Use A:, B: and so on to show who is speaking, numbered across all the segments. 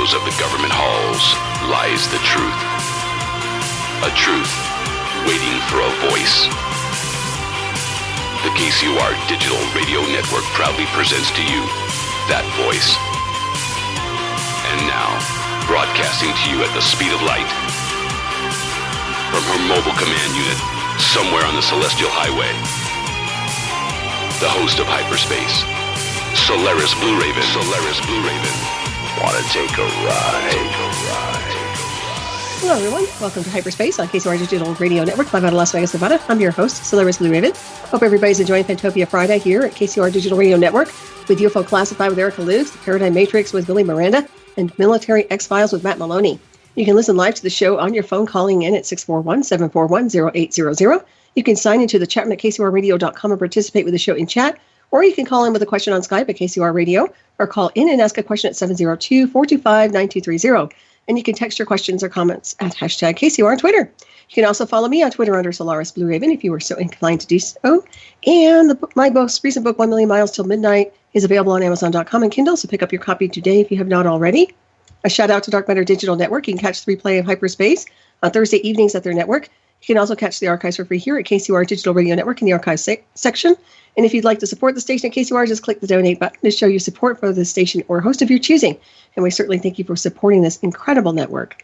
A: shadows of the government halls lies the truth. A truth waiting for a voice. The KCOR Digital Radio Network proudly presents to you that voice. And now, broadcasting to you at the speed of light, from her mobile command unit, somewhere on the Celestial Highway, the host of Hyperspace, Solaris Blue Raven. Solaris Blue Raven. Wanna take a ride?
B: Hello, everyone. Welcome to Hyperspace on KCOR Digital Radio Network, live out of Las Vegas, Nevada. I'm your host, Solaris Blue Raven. Hope everybody's enjoying Fantopia Friday here at KCOR Digital Radio Network with UFO Classified with Erica Lukes, The Paradigm Matrix with Billy Miranda, and Military X-Files with Matt Maloney. You can listen live to the show on your phone calling in at 641-741-0800. You can sign into the chat room at kcorradio.com and participate with the show in chat, or you can call in with a question on Skype at KCOR Radio, or call in and ask a question at 702-425-9230. And you can text your questions or comments at hashtag KCOR on Twitter. You can also follow me on Twitter under Solaris Blue Raven if you were so inclined to do so. And my most recent book, 1 Million Miles Till Midnight, is available on Amazon.com and Kindle, so pick up your copy today if you have not already. A shout out to Dark Matter Digital Network. You can catch the replay of Hyperspace on Thursday evenings at their network. You can also catch the archives for free here at KCOR Digital Radio Network in the archives section. And if you'd like to support the station at KCOR, just click the donate button to show your support for the station or host of your choosing. And we certainly thank you for supporting this incredible network.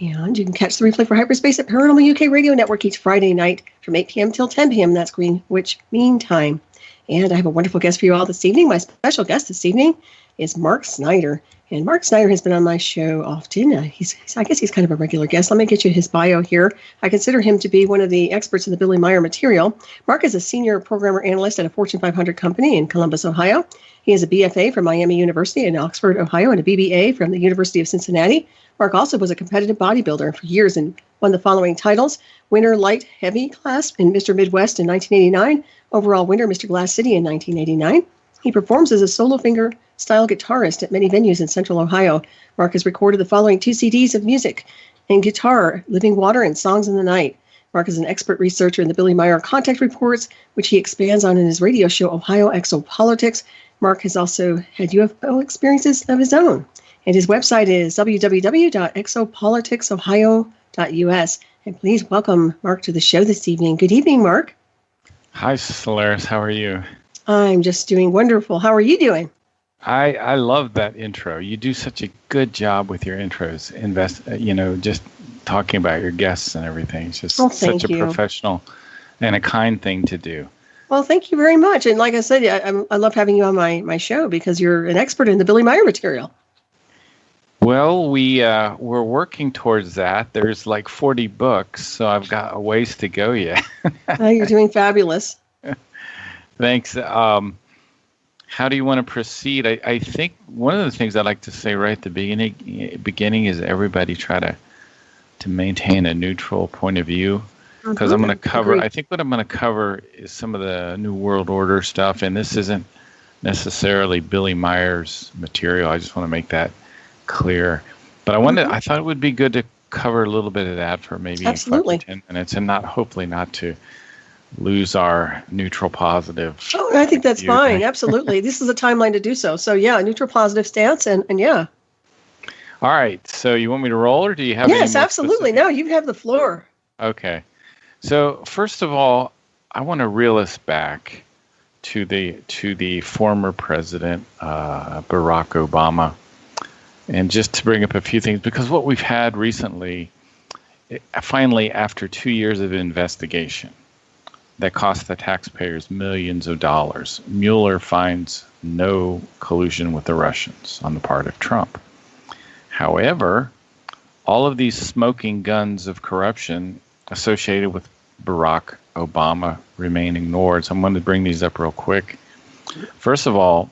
B: And you can catch the replay for Hyperspace at Paranormal UK Radio Network each Friday night from 8 p.m. till 10 p.m. That's Greenwich Mean Time. And I have a wonderful guest for you all this evening. My special guest this evening is Mark Snyder. And Mark Snyder has been on my show often. I guess he's kind of a regular guest. Let me get you his bio here. I consider him to be one of the experts in the Billy Meier material. Mark is a senior programmer analyst at a Fortune 500 company in Columbus, Ohio. He has a BFA from Miami University in Oxford, Ohio, and a BBA from the University of Cincinnati. Mark also was a competitive bodybuilder for years and won the following titles: winner light heavy class in Mr. Midwest in 1989, overall winner Mr. Glass City in 1989. He performs as a solo finger-style guitarist at many venues in Central Ohio. Mark has recorded the following 2 CDs of music and guitar, Living Water and Songs in the Night. Mark is an expert researcher in the Billy Meier Contact Reports, which he expands on in his radio show, Ohio Exopolitics. Mark has also had UFO experiences of his own. And his website is www.exopoliticsohio.us. And please welcome Mark to the show this evening. Good evening, Mark.
C: Hi, Solaris. How are you?
B: I'm just doing wonderful. How are you doing?
C: I love that intro. You do such a good job with your intros. Just talking about your guests and everything. It's just such a professional and a kind thing to do.
B: Well, thank you very much. And like I said, I love having you on my show because you're an expert in the Billy Meier material.
C: Well, we're working towards that. There's like 40 books, so I've got a ways to go yet.
B: You're doing fabulous.
C: Thanks. How do you want to proceed? I think one of the things I like to say right at the beginning is everybody try to maintain a neutral point of view, because I'm going to cover. I think what I'm going to cover is some of the New World Order stuff, and this isn't necessarily Billy Meier's material. I just want to make that clear. But I thought it would be good to cover a little bit of that for maybe 5 to 10 minutes, and hopefully not to lose our neutral positive.
B: Oh, I think that's fine. Absolutely. This is a timeline to do so. So yeah, neutral positive stance and yeah.
C: All right. So you want me to roll, or do you have
B: Yes, absolutely. No, you have the floor.
C: Okay. So first of all, I want to reel us back to the former president, Barack Obama, and just to bring up a few things, because what we've had recently, finally after 2 years of investigation, that cost the taxpayers millions of dollars, Mueller finds no collusion with the Russians on the part of Trump. However, all of these smoking guns of corruption associated with Barack Obama remain ignored. So I'm going to bring these up real quick. First of all,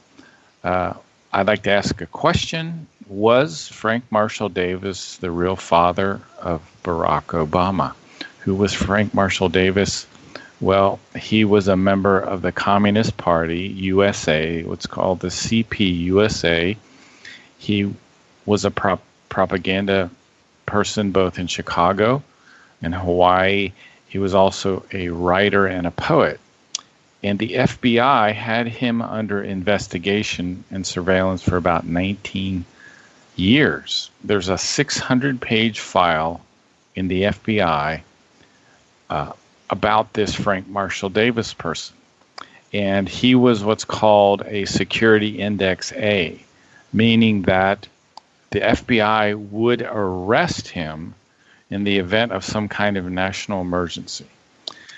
C: I'd like to ask a question. Was Frank Marshall Davis the real father of Barack Obama? Who was Frank Marshall Davis? Well, he was a member of the Communist Party, U.S.A., what's called the CP-USA. He was a propaganda person both in Chicago and Hawaii. He was also a writer and a poet. And the FBI had him under investigation and surveillance for about 19 years. There's a 600-page file in the FBI about this Frank Marshall Davis person. And he was what's called a Security Index A, meaning that the FBI would arrest him in the event of some kind of national emergency.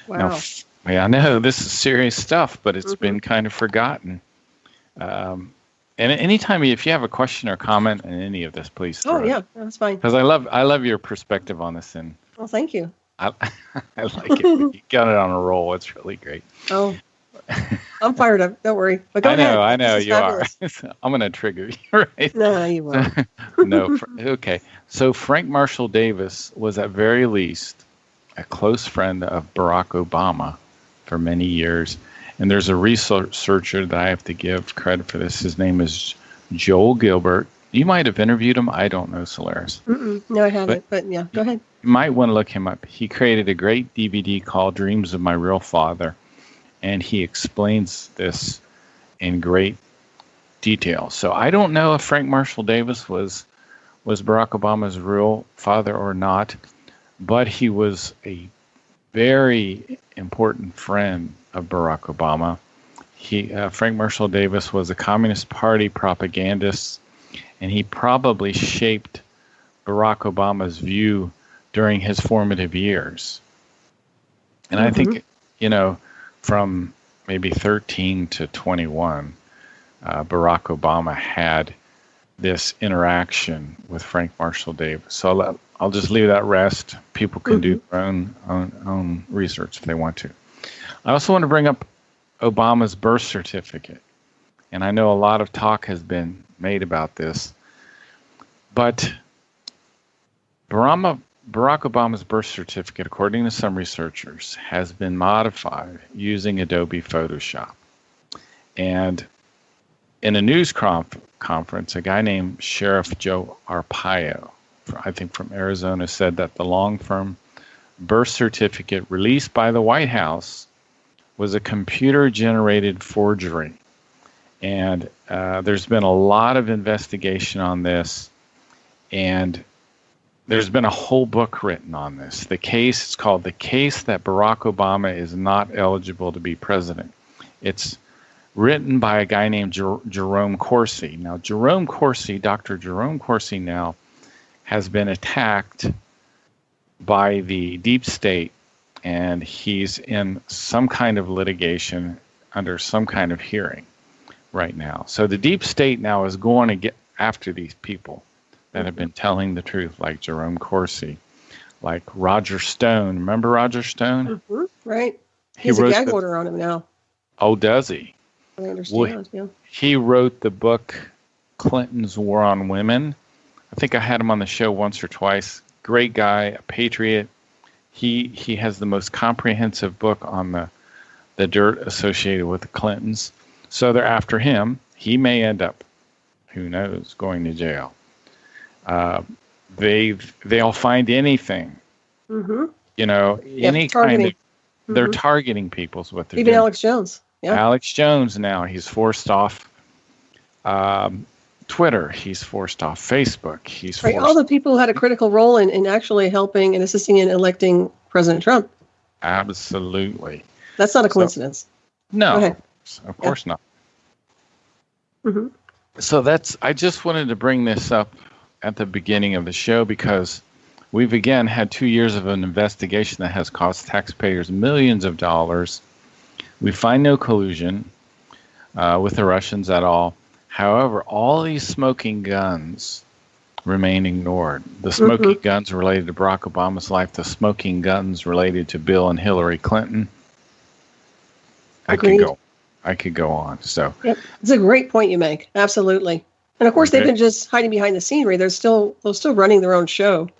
B: Wow.
C: Now, I know this is serious stuff, but it's been kind of forgotten. And anytime, if you have a question or comment on any of this, please throw
B: Oh, yeah, that's fine.
C: Because I love your perspective on this, and
B: Well, thank you.
C: I like it. You got it on a roll. It's really great.
B: Oh, I'm fired up. Don't worry. But go
C: I
B: ahead.
C: know
B: This is
C: you
B: fabulous.
C: are. I'm going to trigger you, right?
B: No, you won't.
C: No. Okay. So Frank Marshall Davis was at very least a close friend of Barack Obama for many years. And there's a researcher that I have to give credit for this. His name is Joel Gilbert. You might have interviewed him. I don't know, Solaris.
B: No, I haven't. But yeah, go ahead.
C: You might want to look him up. He created a great DVD called Dreams of My Real Father. And he explains this in great detail. So I don't know if Frank Marshall Davis was Barack Obama's real father or not, but he was a very important friend of Barack Obama. Frank Marshall Davis was a Communist Party propagandist, and he probably shaped Barack Obama's view during his formative years. And I think, from maybe 13 to 21, Barack Obama had this interaction with Frank Marshall Davis. So I'll just leave that rest. People can do their own research if they want to. I also want to bring up Obama's birth certificate. And I know a lot of talk has been made about this. But Barack Obama's birth certificate, according to some researchers, has been modified using Adobe Photoshop. And in a news conference, a guy named Sheriff Joe Arpaio, I think from Arizona, said that the long-form birth certificate released by the White House was a computer-generated forgery. And there's been a lot of investigation on this, and there's been a whole book written on this. It's called The Case That Barack Obama is Not Eligible to Be President. It's written by a guy named Jerome Corsi. Now, Dr. Jerome Corsi now has been attacked by the deep state, and he's in some kind of litigation under some kind of hearing right now. So the deep state now is going to get after these people that have been telling the truth, like Jerome Corsi, like Roger Stone. Remember Roger Stone?
B: Right. He's a gag order on him now.
C: Oh, does he?
B: I understand. Yeah.
C: He wrote the book Clinton's War on Women. I think I had him on the show once or twice. Great guy, a patriot. He has the most comprehensive book on the dirt associated with the Clintons. So they're after him. He may end up, who knows, going to jail. They'll find anything, any kind of. They're targeting people is what they're doing.
B: Even Alex Jones. Yeah.
C: Alex Jones now, he's forced off Twitter. He's forced off Facebook. He's forced
B: all the people who had a critical role in actually helping and assisting in electing President Trump.
C: Absolutely.
B: That's not a coincidence.
C: No, of course not. So I just wanted to bring this up at the beginning of the show because we've again had 2 years of an investigation that has cost taxpayers millions of dollars. We find no collusion with the Russians at all. However, all these smoking guns remain ignored. The smoking guns related to Barack Obama's life, the smoking guns related to Bill and Hillary Clinton.
B: Agreed.
C: I could go on. So
B: yep. It's a great point you make. Absolutely. And of course, they've been just hiding behind the scenery. They're still running their own show.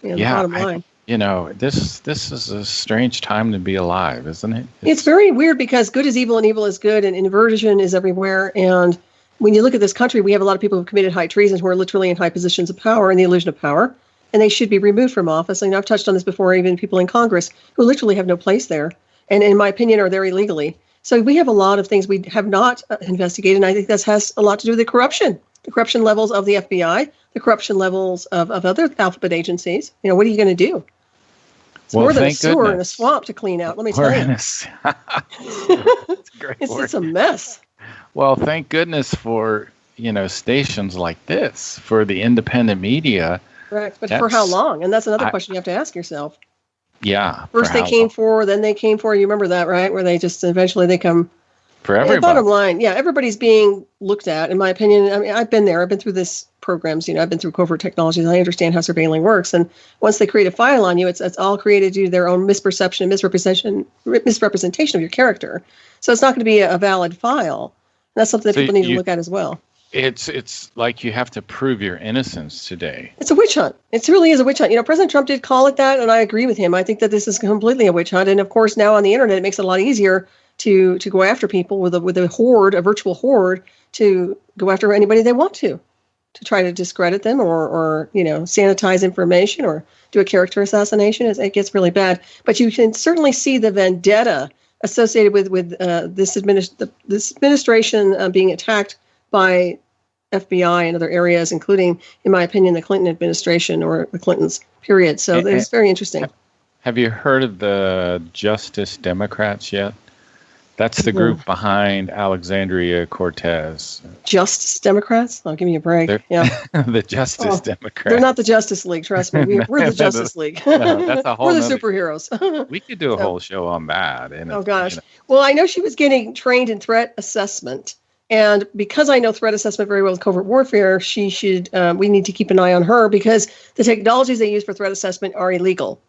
B: Bottom line.
C: This is a strange time to be alive, isn't it?
B: It's very weird because good is evil and evil is good, and inversion is everywhere. And when you look at this country, we have a lot of people who have committed high treason who are literally in high positions of power, in the illusion of power, and they should be removed from office. And I've touched on this before, even people in Congress who literally have no place there, and in my opinion, are there illegally. So we have a lot of things we have not investigated, and I think that has a lot to do with the corruption the corruption levels of the FBI, the corruption levels of other alphabet agencies. What are you going to do? It's more than a sewer and a swamp to clean out, let me tell you.
C: That's a great word.
B: It's a mess.
C: Well, thank goodness for, stations like this, for the independent media.
B: Correct, but for how long? And that's another question you have to ask yourself.
C: Yeah.
B: First they came for, then they came for, you remember that, right? Where they just eventually they come.
C: For everybody.
B: Bottom line, everybody's being looked at, in my opinion. I mean, I've been there. I've been through this programs. I've been through covert technologies. I understand how surveilling works. And once they create a file on you, it's all created due to their own misperception, misrepresentation of your character. So it's not going to be a valid file. And that's something that people need to look at as well.
C: It's like you have to prove your innocence today.
B: It's a witch hunt. It really is a witch hunt. President Trump did call it that, and I agree with him. I think that this is completely a witch hunt. And of course, now on the internet, it makes it a lot easier to go after people with a horde, a virtual horde, to go after anybody they want to try to discredit them or sanitize information or do a character assassination. It gets really bad. But you can certainly see the vendetta associated with this administration being attacked by FBI and other areas, including, in my opinion, the Clinton administration or the Clintons, period. So it's very interesting.
C: Have you heard of the Justice Democrats yet? That's the group behind Alexandria Cortez.
B: Justice Democrats? Oh, give me a break.
C: The Justice Democrats.
B: They're not the Justice League, trust me. We're the Justice League.
C: No, that's a whole
B: we're the superheroes.
C: We could do a whole show on that.
B: Oh, gosh. Well, I know she was getting trained in threat assessment. And because I know threat assessment very well with covert warfare, we need to keep an eye on her because the technologies they use for threat assessment are illegal.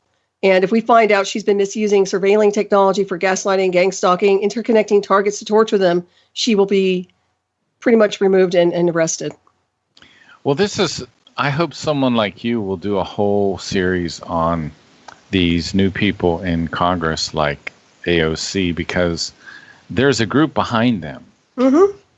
B: And if we find out she's been misusing surveilling technology for gaslighting, gang stalking, interconnecting targets to torture them, she will be pretty much removed and arrested.
C: Well, I hope someone like you will do a whole series on these new people in Congress like AOC because there's a group behind them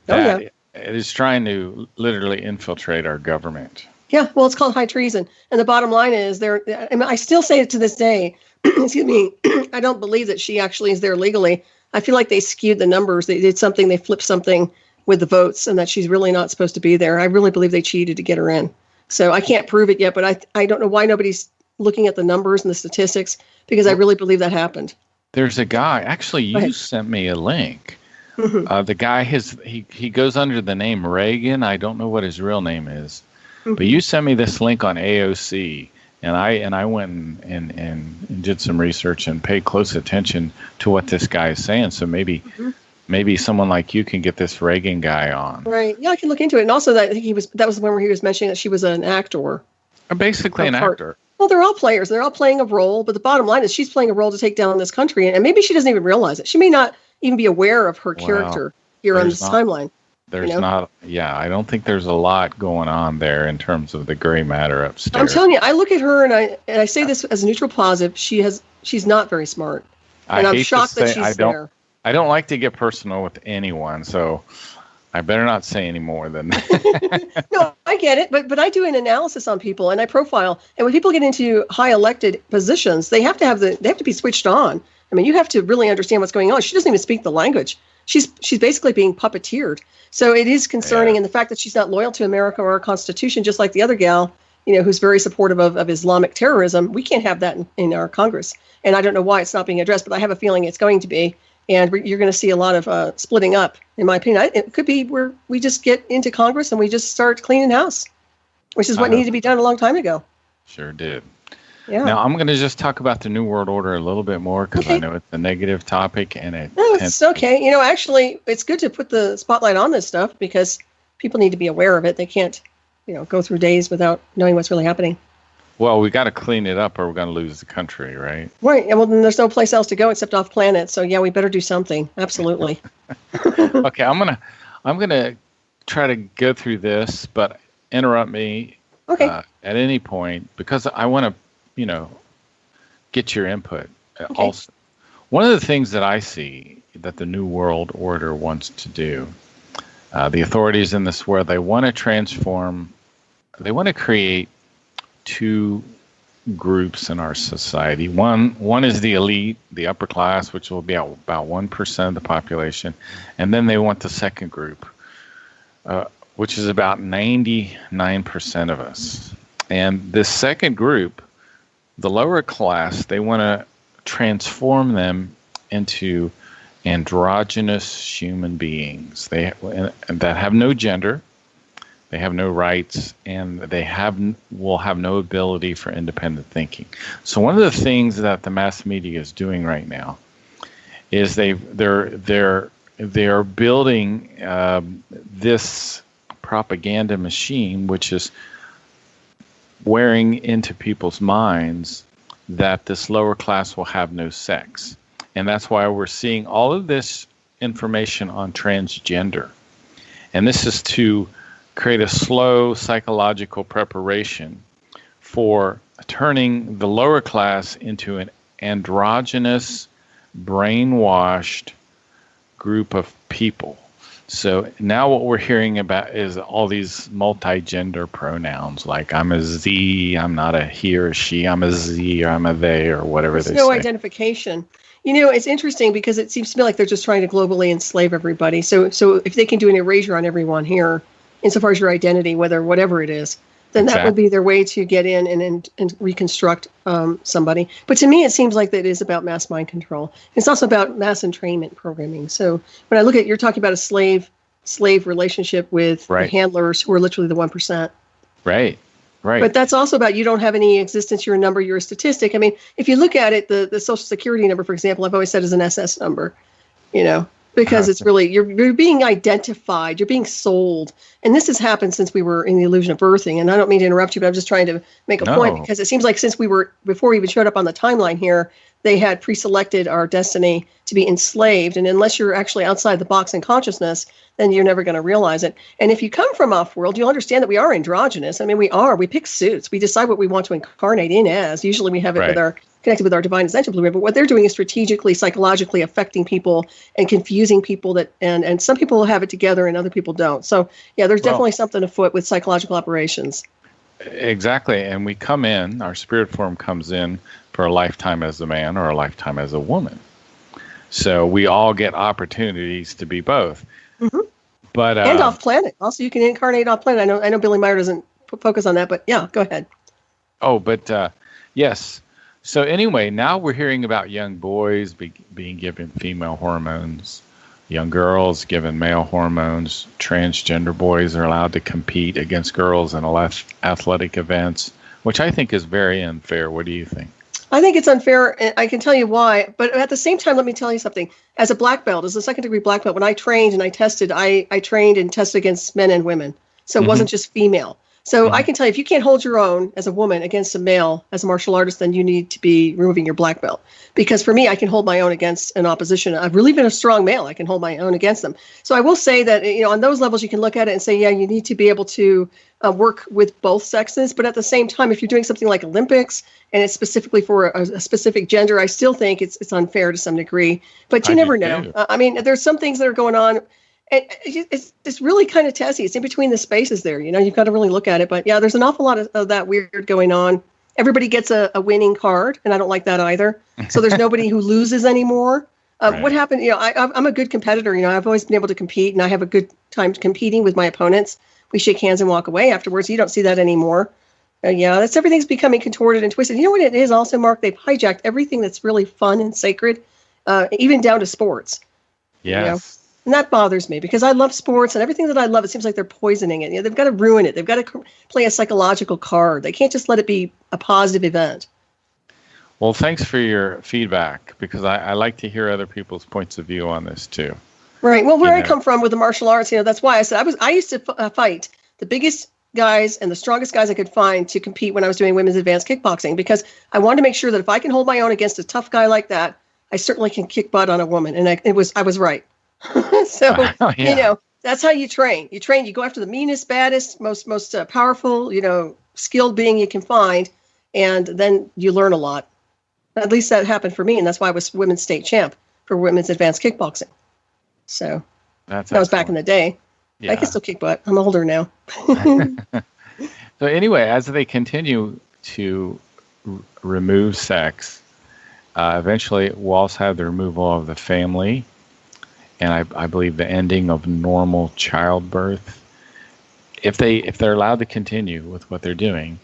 C: that is trying to literally infiltrate our government.
B: Yeah, well, it's called high treason. And the bottom line is I still say it to this day, excuse me, I don't believe that she actually is there legally. I feel like they skewed the numbers. They did something, they flipped something with the votes and that she's really not supposed to be there. I really believe they cheated to get her in. So I can't prove it yet, but I don't know why nobody's looking at the numbers and the statistics because I really believe that happened.
C: There's a guy, actually you sent me a link. The guy, he goes under the name Reagan. I don't know what his real name is. But you sent me this link on AOC, and I went and did some research and paid close attention to what this guy is saying. So maybe someone like you can get this Reagan guy on. Right.
B: Yeah, I can look into it. And also that was the one where he was mentioning that she was an actor.
C: Basically an actor.
B: Well, they're all players. They're all playing a role. But the bottom line is she's playing a role to take down this country. And maybe she doesn't even realize it. She may not even be aware of her character here on this timeline.
C: There's not, I don't think there's a lot going on there in terms of the gray matter upstairs.
B: I'm telling you, I look at her and I say this as a neutral positive. She's not very smart, and I'm shocked that she's there.
C: I don't like to get personal with anyone, so I better not say any more than that.
B: No, I get it, but I do an analysis on people and I profile, and when people get into high elected positions, they have to be switched on. I mean, you have to really understand what's going on. She doesn't even speak the language. She's basically being puppeteered. So it is concerning, and the fact that she's not loyal to America or our Constitution, just like the other gal, who's very supportive of Islamic terrorism, we can't have that in our Congress. And I don't know why it's not being addressed, but I have a feeling it's going to be. And you're going to see a lot of splitting up, in my opinion. It could be where we just get into Congress and we just start cleaning house, which is what needed to be done a long time ago.
C: Sure did.
B: Yeah.
C: Now, I'm going to just talk about the New World Order a little bit more because I know it's a negative topic. And
B: it's okay. Actually, it's good to put the spotlight on this stuff because people need to be aware of it. They can't, go through days without knowing what's really happening.
C: Well, we got to clean it up or we're going to lose the country, right?
B: Right. And well, then there's no place else to go except off planet. So, yeah, we better do something. Absolutely.
C: Okay, I'm gonna try to go through this, but interrupt me at any point because I want to, get your input. Okay. Also, one of the things that I see that the New World Order wants to do, the authorities in this world, they want to transform, they want to create two groups in our society. One is the elite, the upper class, which will be about 1% of the population, and then they want the second group. which is about 99% of us. And this second group, the lower class, they want to transform them into androgynous human beings. That have no gender, they have no rights, and will have no ability for independent thinking. So one of the things that the mass media is doing right now is they're building this propaganda machine, which is wearing into people's minds that this lower class will have no sex. And that's why we're seeing all of this information on transgender. And this is to create a slow psychological preparation for turning the lower class into an androgynous, brainwashed group of people. So now what we're hearing about is all these multi-gender pronouns, like I'm a Z, I'm not a he or she, I'm a Z, or I'm a they, or whatever they say.
B: No identification. It's interesting because it seems to me like they're just trying to globally enslave everybody. So if they can do an erasure on everyone here, insofar as your identity, whatever it is, then that would be their way to get in and reconstruct somebody. But to me, it seems like that it is about mass mind control. It's also about mass entrainment programming. So when I look at, you're talking about a slave relationship with the handlers who are literally the 1%.
C: Right.
B: But that's also about you don't have any existence, you're a number, you're a statistic. I mean, if you look at it, the Social Security number, for example, I've always said is an SS number, because it's really, you're being identified, you're being sold. And this has happened since we were in the illusion of birthing. And I don't mean to interrupt you, but I'm just trying to make a point, because it seems like since before we even showed up on the timeline here, they had pre-selected our destiny to be enslaved. And unless you're actually outside the box in consciousness, then you're never going to realize it. And if you come from off-world, you'll understand that we are androgynous. I mean, we pick suits. We decide what we want to incarnate in as. Usually we have it connected with our divine essential blueprint. But what they're doing is strategically, psychologically affecting people and confusing people and some people have it together and other people don't. So yeah, there's definitely something afoot with psychological operations.
C: Exactly. And we come in, our spirit form comes in for a lifetime as a man or a lifetime as a woman. So we all get opportunities to be both. Mm-hmm. But
B: and off planet. Also, you can incarnate off planet. I know Billy Meier doesn't focus on that, but yeah, go ahead.
C: Oh, but yes. So anyway, now we're hearing about young boys being given female hormones, young girls given male hormones, transgender boys are allowed to compete against girls in athletic events, which I think is very unfair. What do you think?
B: I think it's unfair, and I can tell you why. But at the same time, let me tell you something. As a black belt, as a second-degree black belt, when I trained and I tested, I trained and tested against men and women. So it wasn't just female. So I can tell you, if you can't hold your own as a woman against a male as a martial artist, then you need to be removing your black belt. Because for me, I can hold my own against an opposition. I've really been a strong male. I can hold my own against them. So I will say that, on those levels, you can look at it and say, yeah, you need to be able to work with both sexes. But at the same time, if you're doing something like Olympics and it's specifically for a specific gender, I still think it's unfair to some degree. But you never know. I mean, there's some things that are going on. And it's really kind of testy. It's in between the spaces there. You've got to really look at it. But yeah, there's an awful lot of that weird going on. Everybody gets a winning card, and I don't like that either. So there's nobody who loses anymore. What happened? I'm a good competitor. I've always been able to compete, and I have a good time competing with my opponents. We shake hands and walk away afterwards. You don't see that anymore. Everything's becoming contorted and twisted. You know what it is also, Mark? They've hijacked everything that's really fun and sacred, even down to sports.
C: Yes.
B: And that bothers me because I love sports and everything that I love, it seems like they're poisoning it. They've got to ruin it. They've got to play a psychological card. They can't just let it be a positive event.
C: Well, thanks for your feedback because I like to hear other people's points of view on this too.
B: Right. Well, where I come from with the martial arts, that's why I said I used to fight the biggest guys and the strongest guys I could find to compete when I was doing women's advanced kickboxing because I wanted to make sure that if I can hold my own against a tough guy like that, I certainly can kick butt on a woman. And I was right. So, that's how you train. You go after the meanest, baddest, most powerful, skilled being you can find. And then you learn a lot. At least that happened for me. And that's why I was women's state champ for women's advanced kickboxing. So that was back in the day. Yeah. I can still kick butt. I'm older now.
C: So anyway, as they continue to remove sex, eventually we'll also have the removal of the family. And I believe the ending of normal childbirth. if they're allowed to continue with what they're doing,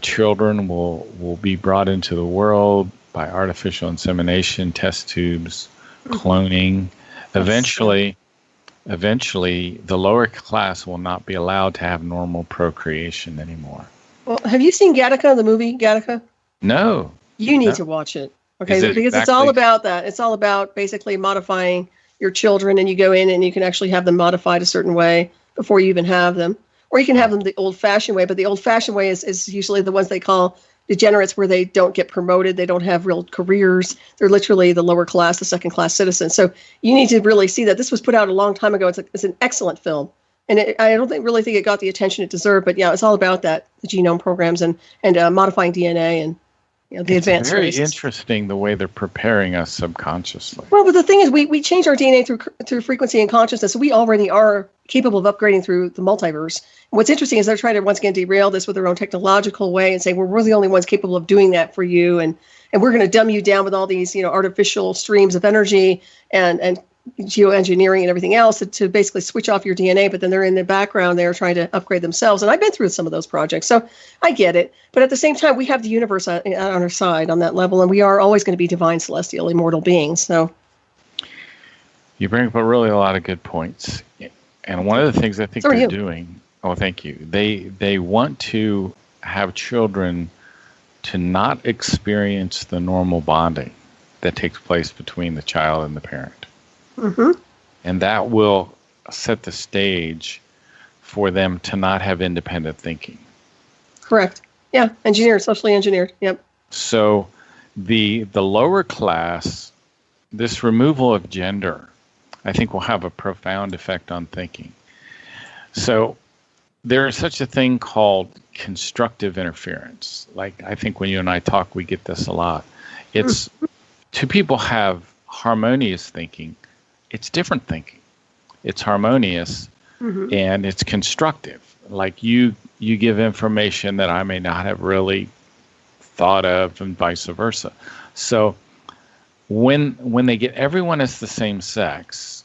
C: children will be brought into the world by artificial insemination, test tubes, cloning. Eventually, the lower class will not be allowed to have normal procreation anymore.
B: Well, have you seen Gattaca, the movie Gattaca?
C: No.
B: You need to watch it. Okay, because it's all about that. It's all about basically modifying your children, and you go in and you can actually have them modified a certain way before you even have them. Or you can have them the old-fashioned way, but the old-fashioned way is usually the ones they call degenerates, where they don't get promoted, they don't have real careers. They're literally the lower class, the second-class citizens. So you need to really see that. This was put out a long time ago. It's an excellent film. And I don't really think it got the attention it deserved, but yeah, it's all about that, the genome programs and modifying DNA and the advanced
C: very
B: races.
C: Interesting the way they're preparing us subconsciously.
B: Well, but the thing is, we change our DNA through frequency and consciousness, so we already are capable of upgrading through the multiverse. And what's interesting is they're trying to once again derail this with their own technological way and say, well, we're the only ones capable of doing that for you, and we're going to dumb you down with all these artificial streams of energy and geoengineering and everything else to basically switch off your DNA, but then they're in the background, they're trying to upgrade themselves. And I've been through some of those projects, so I get it. But at the same time, we have the universe on our side on that level, and we are always going to be divine, celestial, immortal beings. So
C: you bring up really a lot of good points. And one of the things I think they're doing, thank you. They want to have children to not experience the normal bonding that takes place between the child and the parent. Mm-hmm. And that will set the stage for them to not have independent thinking. Correct.
B: Yeah. Socially engineered. Yep.
C: So the lower class, this removal of gender, I think will have a profound effect on thinking. So there is such a thing called constructive interference. Like, I think when you and I talk, we get this a lot. It's two people have harmonious thinking. It's different thinking. It's harmonious and it's constructive. Like you give information that I may not have really thought of, and vice versa. So when they get everyone as the same sex,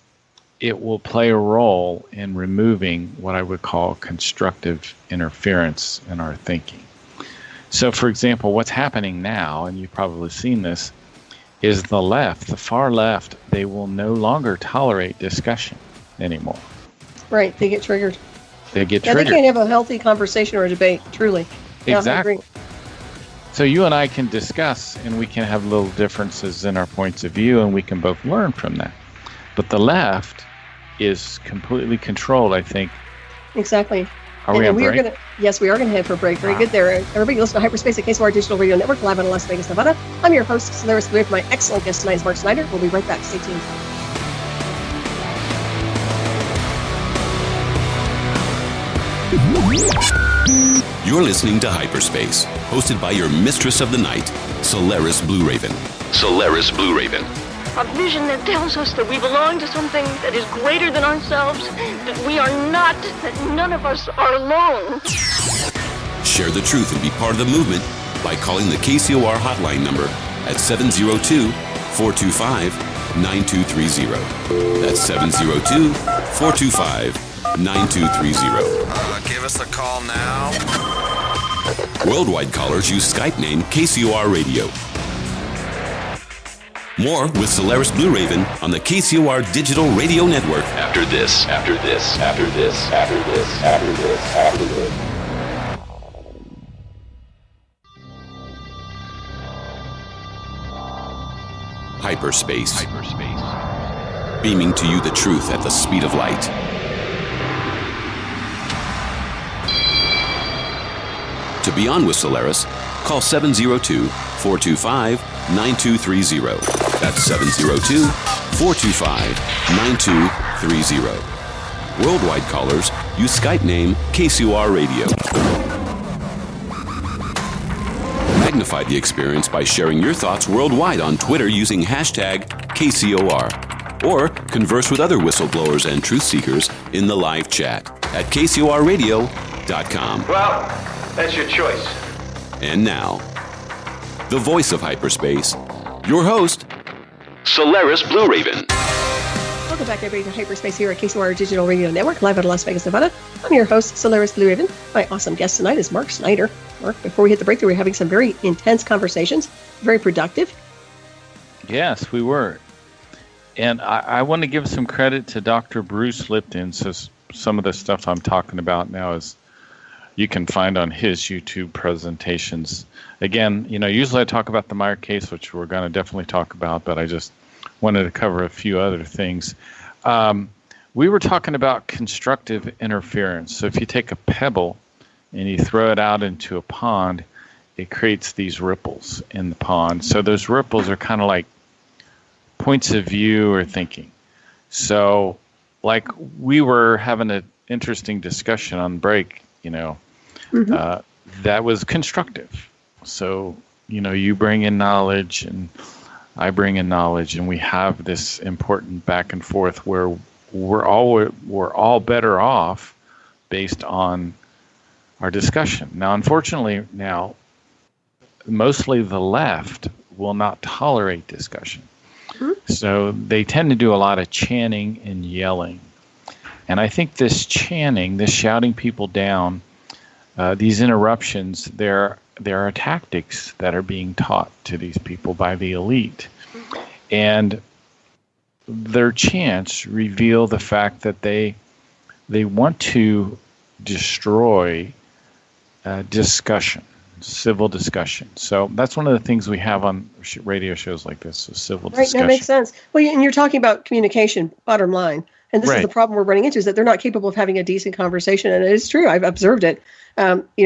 C: it will play a role in removing what I would call constructive interference in our thinking. So, for example, what's happening now, and you've probably seen this, is the far left, they will no longer tolerate discussion anymore.
B: Right, they get triggered.
C: They triggered.
B: They can't have a healthy conversation or a debate, truly.
C: Exactly.
B: Yeah,
C: so you and I can discuss, and we can have little differences in our points of view, and we can both learn from that. But the left is completely controlled, I think.
B: Exactly.
C: Are we on break?
B: Yes, we are going to head for a break. Very good there. Everybody listen to Hyperspace at KSOR Digital Radio Network, live in Las Vegas, Nevada. I'm your host, Solaris. With my excellent guest tonight is Mark Snyder. We'll be right back. Stay tuned.
A: You're listening to Hyperspace, hosted by your mistress of the night, Solaris Blue Raven. Solaris Blue Raven.
D: A vision that tells us that we belong to something that is greater than ourselves, that we are not, that none of us are alone.
A: Share the truth and be part of the movement by calling the KCOR hotline number at 702-425-9230. That's 702-425-9230.
E: Give us a call now.
A: Worldwide callers use Skype name KCOR Radio. More with Solaris Blue Raven on the KCOR Digital Radio Network. After this. Hyperspace. Beaming to you the truth at the speed of light. To be on with Solaris, call 702-425-9230. That's 702-425-9230. Worldwide callers use Skype name KCOR Radio. Magnify the experience by sharing your thoughts worldwide on Twitter using hashtag KCOR. Or converse with other whistleblowers and truth seekers in the live chat at KCORradio.com.
F: Well, that's your choice.
A: And now, the voice of hyperspace, your host, Solaris Blue Raven.
D: Well,
B: Welcome back, everybody, to Hyperspace here at KCOR Digital Radio Network, live out of Las Vegas, Nevada. I'm your host, Solaris Blue Raven. My awesome guest tonight is Mark Snyder. Mark, before we hit the break, we're having some very intense conversations, very productive.
C: Yes, we were. And I want to give some credit to Dr. Bruce Lipton. So some of the stuff I'm talking about now is you can find on his YouTube presentations. Again, usually I talk about the Meier case, which we're going to definitely talk about, but I just wanted to cover a few other things. We were talking about constructive interference. So if you take a pebble and you throw it out into a pond, it creates these ripples in the pond. So those ripples are kind of like points of view or thinking. So like we were having an interesting discussion on break, that was constructive. So, you bring in knowledge and I bring in knowledge, and we have this important back and forth where we're all better off based on our discussion. Now, unfortunately, mostly the left will not tolerate discussion. So they tend to do a lot of chanting and yelling. And I think this chanting, this shouting people down, these interruptions, there are tactics that are being taught to these people by the elite. And their chants reveal the fact that they want to destroy discussion, civil discussion. So that's one of the things we have on radio shows like this, so civil discussion.
B: Right, that makes sense. Well, and you're talking about communication, bottom line. And this is the problem we're running into, is that they're not capable of having a decent conversation. And it is true. I've observed it.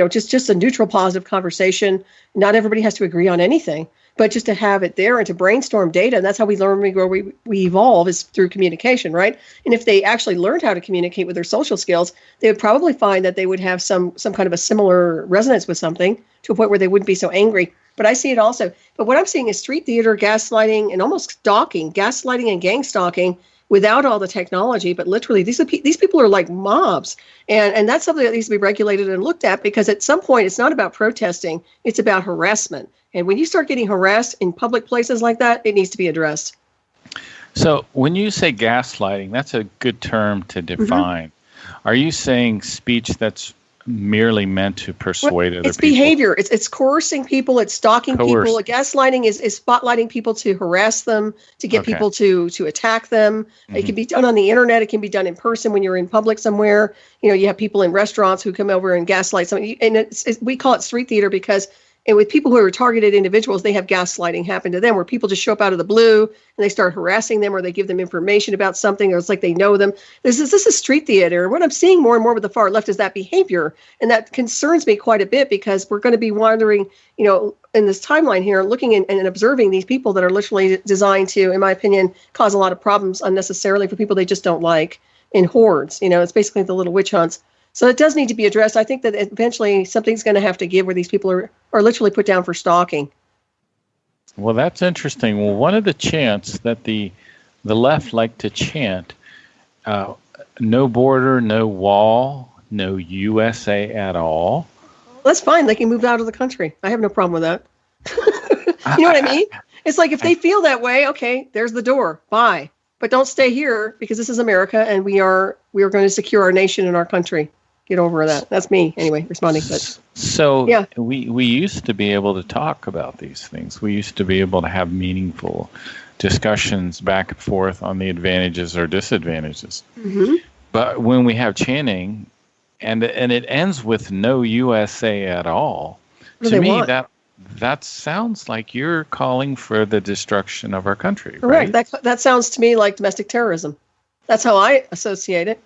B: Just a neutral, positive conversation. Not everybody has to agree on anything, but just to have it there and to brainstorm data. And that's how we learn, we grow, we evolve, is through communication, right? And if they actually learned how to communicate with their social skills, they would probably find that they would have some kind of a similar resonance with something to a point where they wouldn't be so angry. But I see it also. But what I'm seeing is street theater, gaslighting, and almost stalking, gaslighting and gang stalking, without all the technology, but literally these people are like mobs. And that's something that needs to be regulated and looked at, because at some point it's not about protesting, it's about harassment. And when you start getting harassed in public places like that, it needs to be addressed.
C: So when you say gaslighting, that's a good term to define. Are you saying speech that's merely meant to persuade other people?
B: It's behavior. It's coercing people. It's stalking people. Gaslighting is spotlighting people to harass them, to get people to attack them. It can be done on the internet. It can be done in person when you're in public somewhere. You have people in restaurants who come over and gaslight somebody. And we call it street theater because with people who are targeted individuals, they have gaslighting happen to them, where people just show up out of the blue and they start harassing them, or they give them information about something, or it's like they know them. This is street theater. And what I'm seeing more and more with the far left is that behavior. And that concerns me quite a bit, because we're going to be wandering, in this timeline here, looking and observing these people that are literally designed to, in my opinion, cause a lot of problems unnecessarily for people they just don't like, in hordes. It's basically the little witch hunts. So it does need to be addressed. I think that eventually something's going to have to give, where these people are literally put down for stalking.
C: Well, that's interesting. Well, one of the chants that the left like to chant, no border, no wall, no U.S.A. at all.
B: That's fine. They can move out of the country. I have no problem with that. You know what I mean? It's like, if they feel that way, okay, there's the door. Bye. But don't stay here, because this is America, and we are going to secure our nation and our country. Get over that. That's me, anyway, responding. But
C: so we used to be able to talk about these things. We used to be able to have meaningful discussions back and forth on the advantages or disadvantages. But when we have chanting, and it ends with no USA at all, to me that sounds like you're calling for the destruction of our country.
B: Correct.
C: Right?
B: That sounds to me like domestic terrorism. That's how I associate it.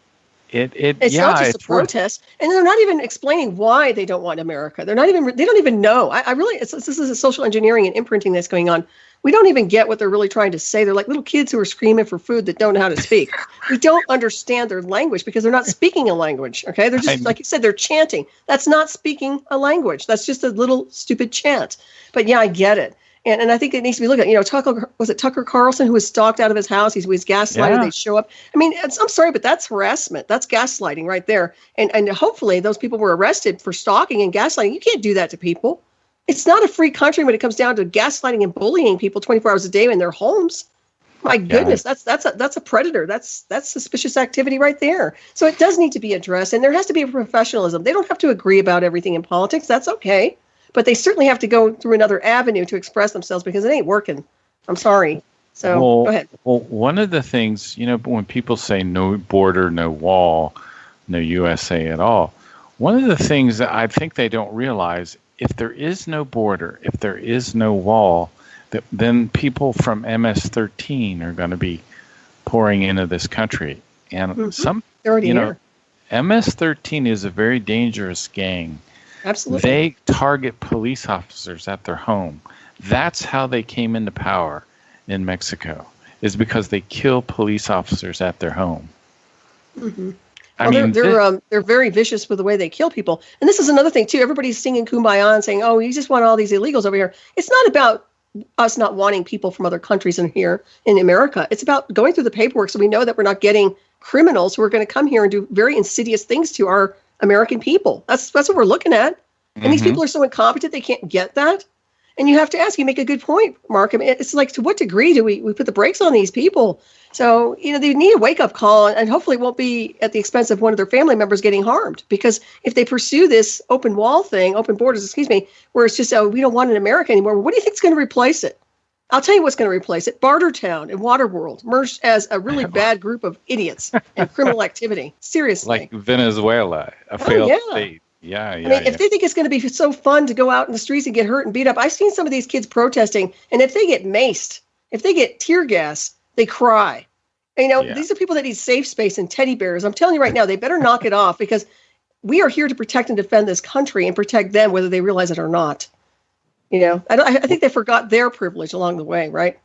B: It's not just a protest, and they're not even explaining why they don't want America. They don't even know. This is a social engineering and imprinting that's going on. We don't even get what they're really trying to say. They're like little kids who are screaming for food that don't know how to speak. We don't understand their language because they're not speaking a language. Okay, they're just, like you said, they're chanting. That's not speaking a language. That's just a little stupid chant. But yeah, I get it. And I think it needs to be looked at. Was it Tucker Carlson who was stalked out of his house? He was gaslighted. Yeah. They show up. I mean, I'm sorry, but that's harassment. That's gaslighting right there. And hopefully those people were arrested for stalking and gaslighting. You can't do that to people. It's not a free country when it comes down to gaslighting and bullying people 24 hours a day in their homes. My goodness, that's a predator. That's suspicious activity right there. So it does need to be addressed, and there has to be a professionalism. They don't have to agree about everything in politics. That's okay, but they certainly have to go through another avenue to express themselves because it ain't working. I'm sorry. So go ahead.
C: Well, one of the things, when people say no border, no wall, no USA at all, one of the things that I think they don't realize, if there is no border, if there is no wall, then people from MS-13 are going to be pouring into this country. And
B: They're already here.
C: MS-13 is a very dangerous gang.
B: Absolutely.
C: They target police officers at their home. That's how they came into power in Mexico, is because they kill police officers at their home.
B: Mm-hmm. They're very vicious with the way they kill people. And this is another thing, too. Everybody's singing Kumbaya and saying, oh, you just want all these illegals over here. It's not about us not wanting people from other countries in here in America. It's about going through the paperwork so we know that we're not getting criminals who are going to come here and do very insidious things to our American people. That's what we're looking at. And these people are so incompetent, they can't get that. And you have to ask, you make a good point, Mark. I mean, it's like, to what degree do we put the brakes on these people? So, they need a wake-up call, and hopefully it won't be at the expense of one of their family members getting harmed. Because if they pursue this open borders, where it's just, we don't want an America anymore, well, what do you think is going to replace it? I'll tell you what's going to replace it. Bartertown and Waterworld merged as a really bad group of idiots and criminal activity. Seriously.
C: Like Venezuela, a failed state. Yeah.
B: If they think it's going to be so fun to go out in the streets and get hurt and beat up, I've seen some of these kids protesting, and if they get maced, if they get tear gas, they cry. These are people that need safe space and teddy bears. I'm telling you right now, they better knock it off, because we are here to protect and defend this country and protect them, whether they realize it or not. I think they forgot their privilege along the way, right?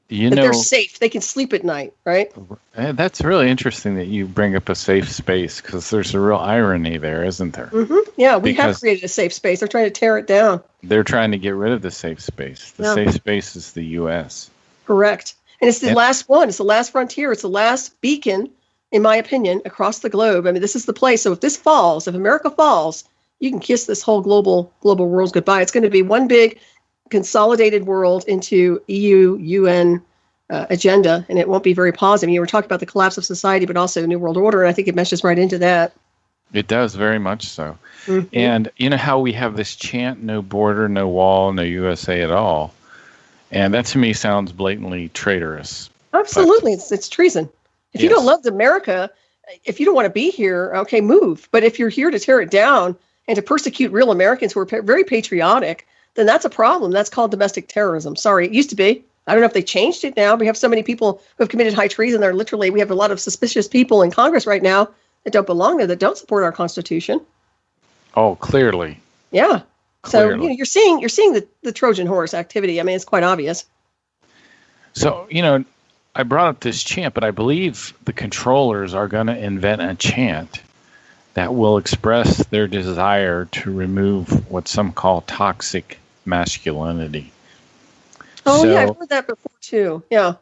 B: They're safe. They can sleep at night, right?
C: That's really interesting that you bring up a safe space, because there's a real irony there, isn't there?
B: Mm-hmm. Yeah, we have created a safe space. They're trying to tear it down.
C: They're trying to get rid of the safe space. The safe space is the U.S.
B: Correct. And it's the last one. It's the last frontier. It's the last beacon, in my opinion, across the globe. I mean, this is the place. So if this falls, if America falls, you can kiss this whole global world goodbye. It's going to be one big consolidated world into EU, UN agenda, and it won't be very positive. You were talking about the collapse of society, but also the New World Order, and I think it meshes right into that.
C: It does, very much so. Mm-hmm. And you know how we have this chant, no border, no wall, no USA at all. And that to me sounds blatantly traitorous.
B: Absolutely. It's treason. If you don't love America, if you don't want to be here, okay, move. But if you're here to tear it down and to persecute real Americans who are very patriotic, then that's a problem. That's called domestic terrorism. Sorry, it used to be. I don't know if they changed it now. We have so many people who have committed high treason. We have a lot of suspicious people in Congress right now that don't belong there, that don't support our Constitution.
C: Oh, clearly.
B: Yeah.
C: Clearly.
B: So you're seeing the Trojan horse activity. I mean, it's quite obvious.
C: So, I brought up this chant, but I believe the controllers are going to invent a chant that will express their desire to remove what some call toxic masculinity.
B: Oh, yeah, I've heard that before too. Yeah.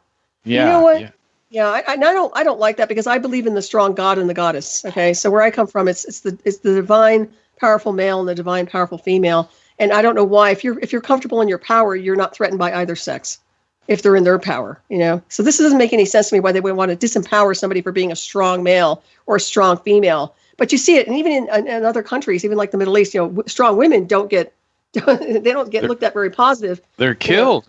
C: Yeah.
B: You know what? Yeah, I don't like that, because I believe in the strong God and the goddess. Okay, so where I come from, it's the divine, powerful male and the divine, powerful female. And I don't know why, if you're comfortable in your power, you're not threatened by either sex, if they're in their power. So this doesn't make any sense to me why they would want to disempower somebody for being a strong male or a strong female. But you see it, and even in other countries, even like the Middle East, strong women don't get looked at very positive. They're
C: killed.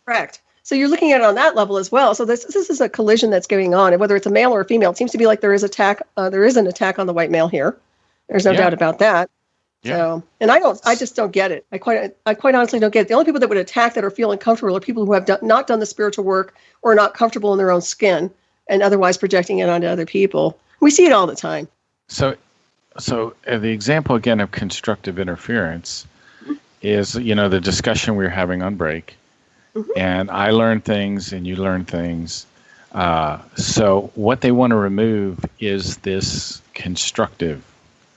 B: Correct. So you're looking at it on that level as well. So this is a collision that's going on, and whether it's a male or a female, it seems to be like there is an attack on the white male here. There's no doubt about that. Yeah. So, and I just don't get it. I quite honestly don't get it. The only people that would attack that are feeling comfortable are people who have not done the spiritual work or are not comfortable in their own skin and otherwise projecting it onto other people. We see it all the time.
C: So the example again of constructive interference is, the discussion we were having on break. Mm-hmm. And I learn things and you learn things. So what they want to remove is this constructive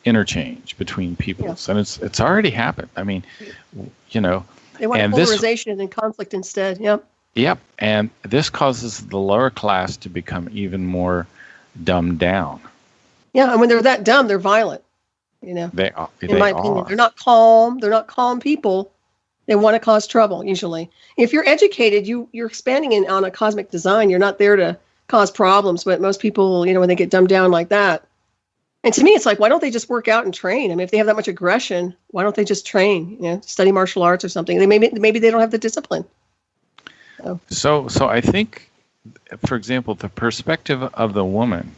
C: interchange between peoples. And it's already happened. I mean, they want
B: polarization and conflict instead. Yep.
C: Yep. And this causes the lower class to become even more dumbed down.
B: Yeah. And when they're that dumb, they're violent.
C: They are.
B: In my opinion, they're not calm. They're not calm people. They want to cause trouble, usually. If you're educated, you're expanding on a cosmic design. You're not there to cause problems, but most people, when they get dumbed down like that. And to me, it's like, why don't they just work out and train? I mean, if they have that much aggression, why don't they just train, study martial arts or something? Maybe they don't have the discipline.
C: So I think, for example, the perspective of the woman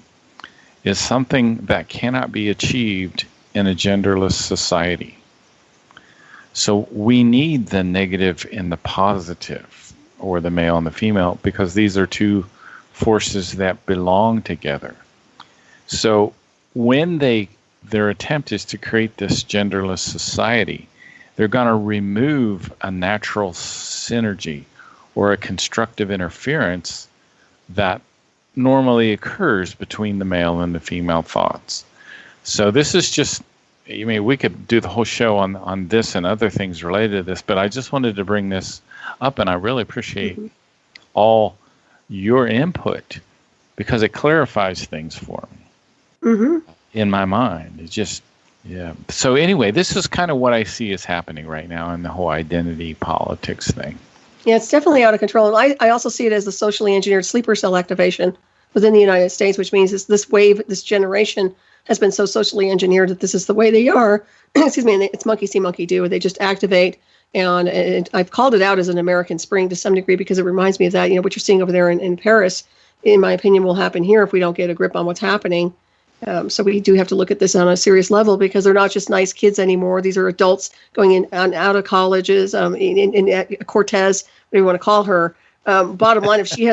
C: is something that cannot be achieved in a genderless society. So we need the negative and the positive, or the male and the female, because these are two forces that belong together. So when their attempt is to create this genderless society, they're going to remove a natural synergy or a constructive interference that normally occurs between the male and the female thoughts. So this is just, we could do the whole show on this and other things related to this, but I just wanted to bring this up, and I really appreciate all your input because it clarifies things for me. In my mind. It's just, So anyway, this is kind of what I see is happening right now in the whole identity politics thing.
B: Yeah, it's definitely out of control. And I also see it as the socially engineered sleeper cell activation within the United States, which means this wave, this generation has been so socially engineered that this is the way they are. Excuse me, and it's monkey see, monkey do. They just activate. And I've called it out as an American Spring to some degree because it reminds me of that. What you're seeing over there in Paris, in my opinion, will happen here if we don't get a grip on what's happening. So we do have to look at this on a serious level because they're not just nice kids anymore. These are adults going in and out of colleges, in Cortez, whatever you want to call her. Bottom line, if she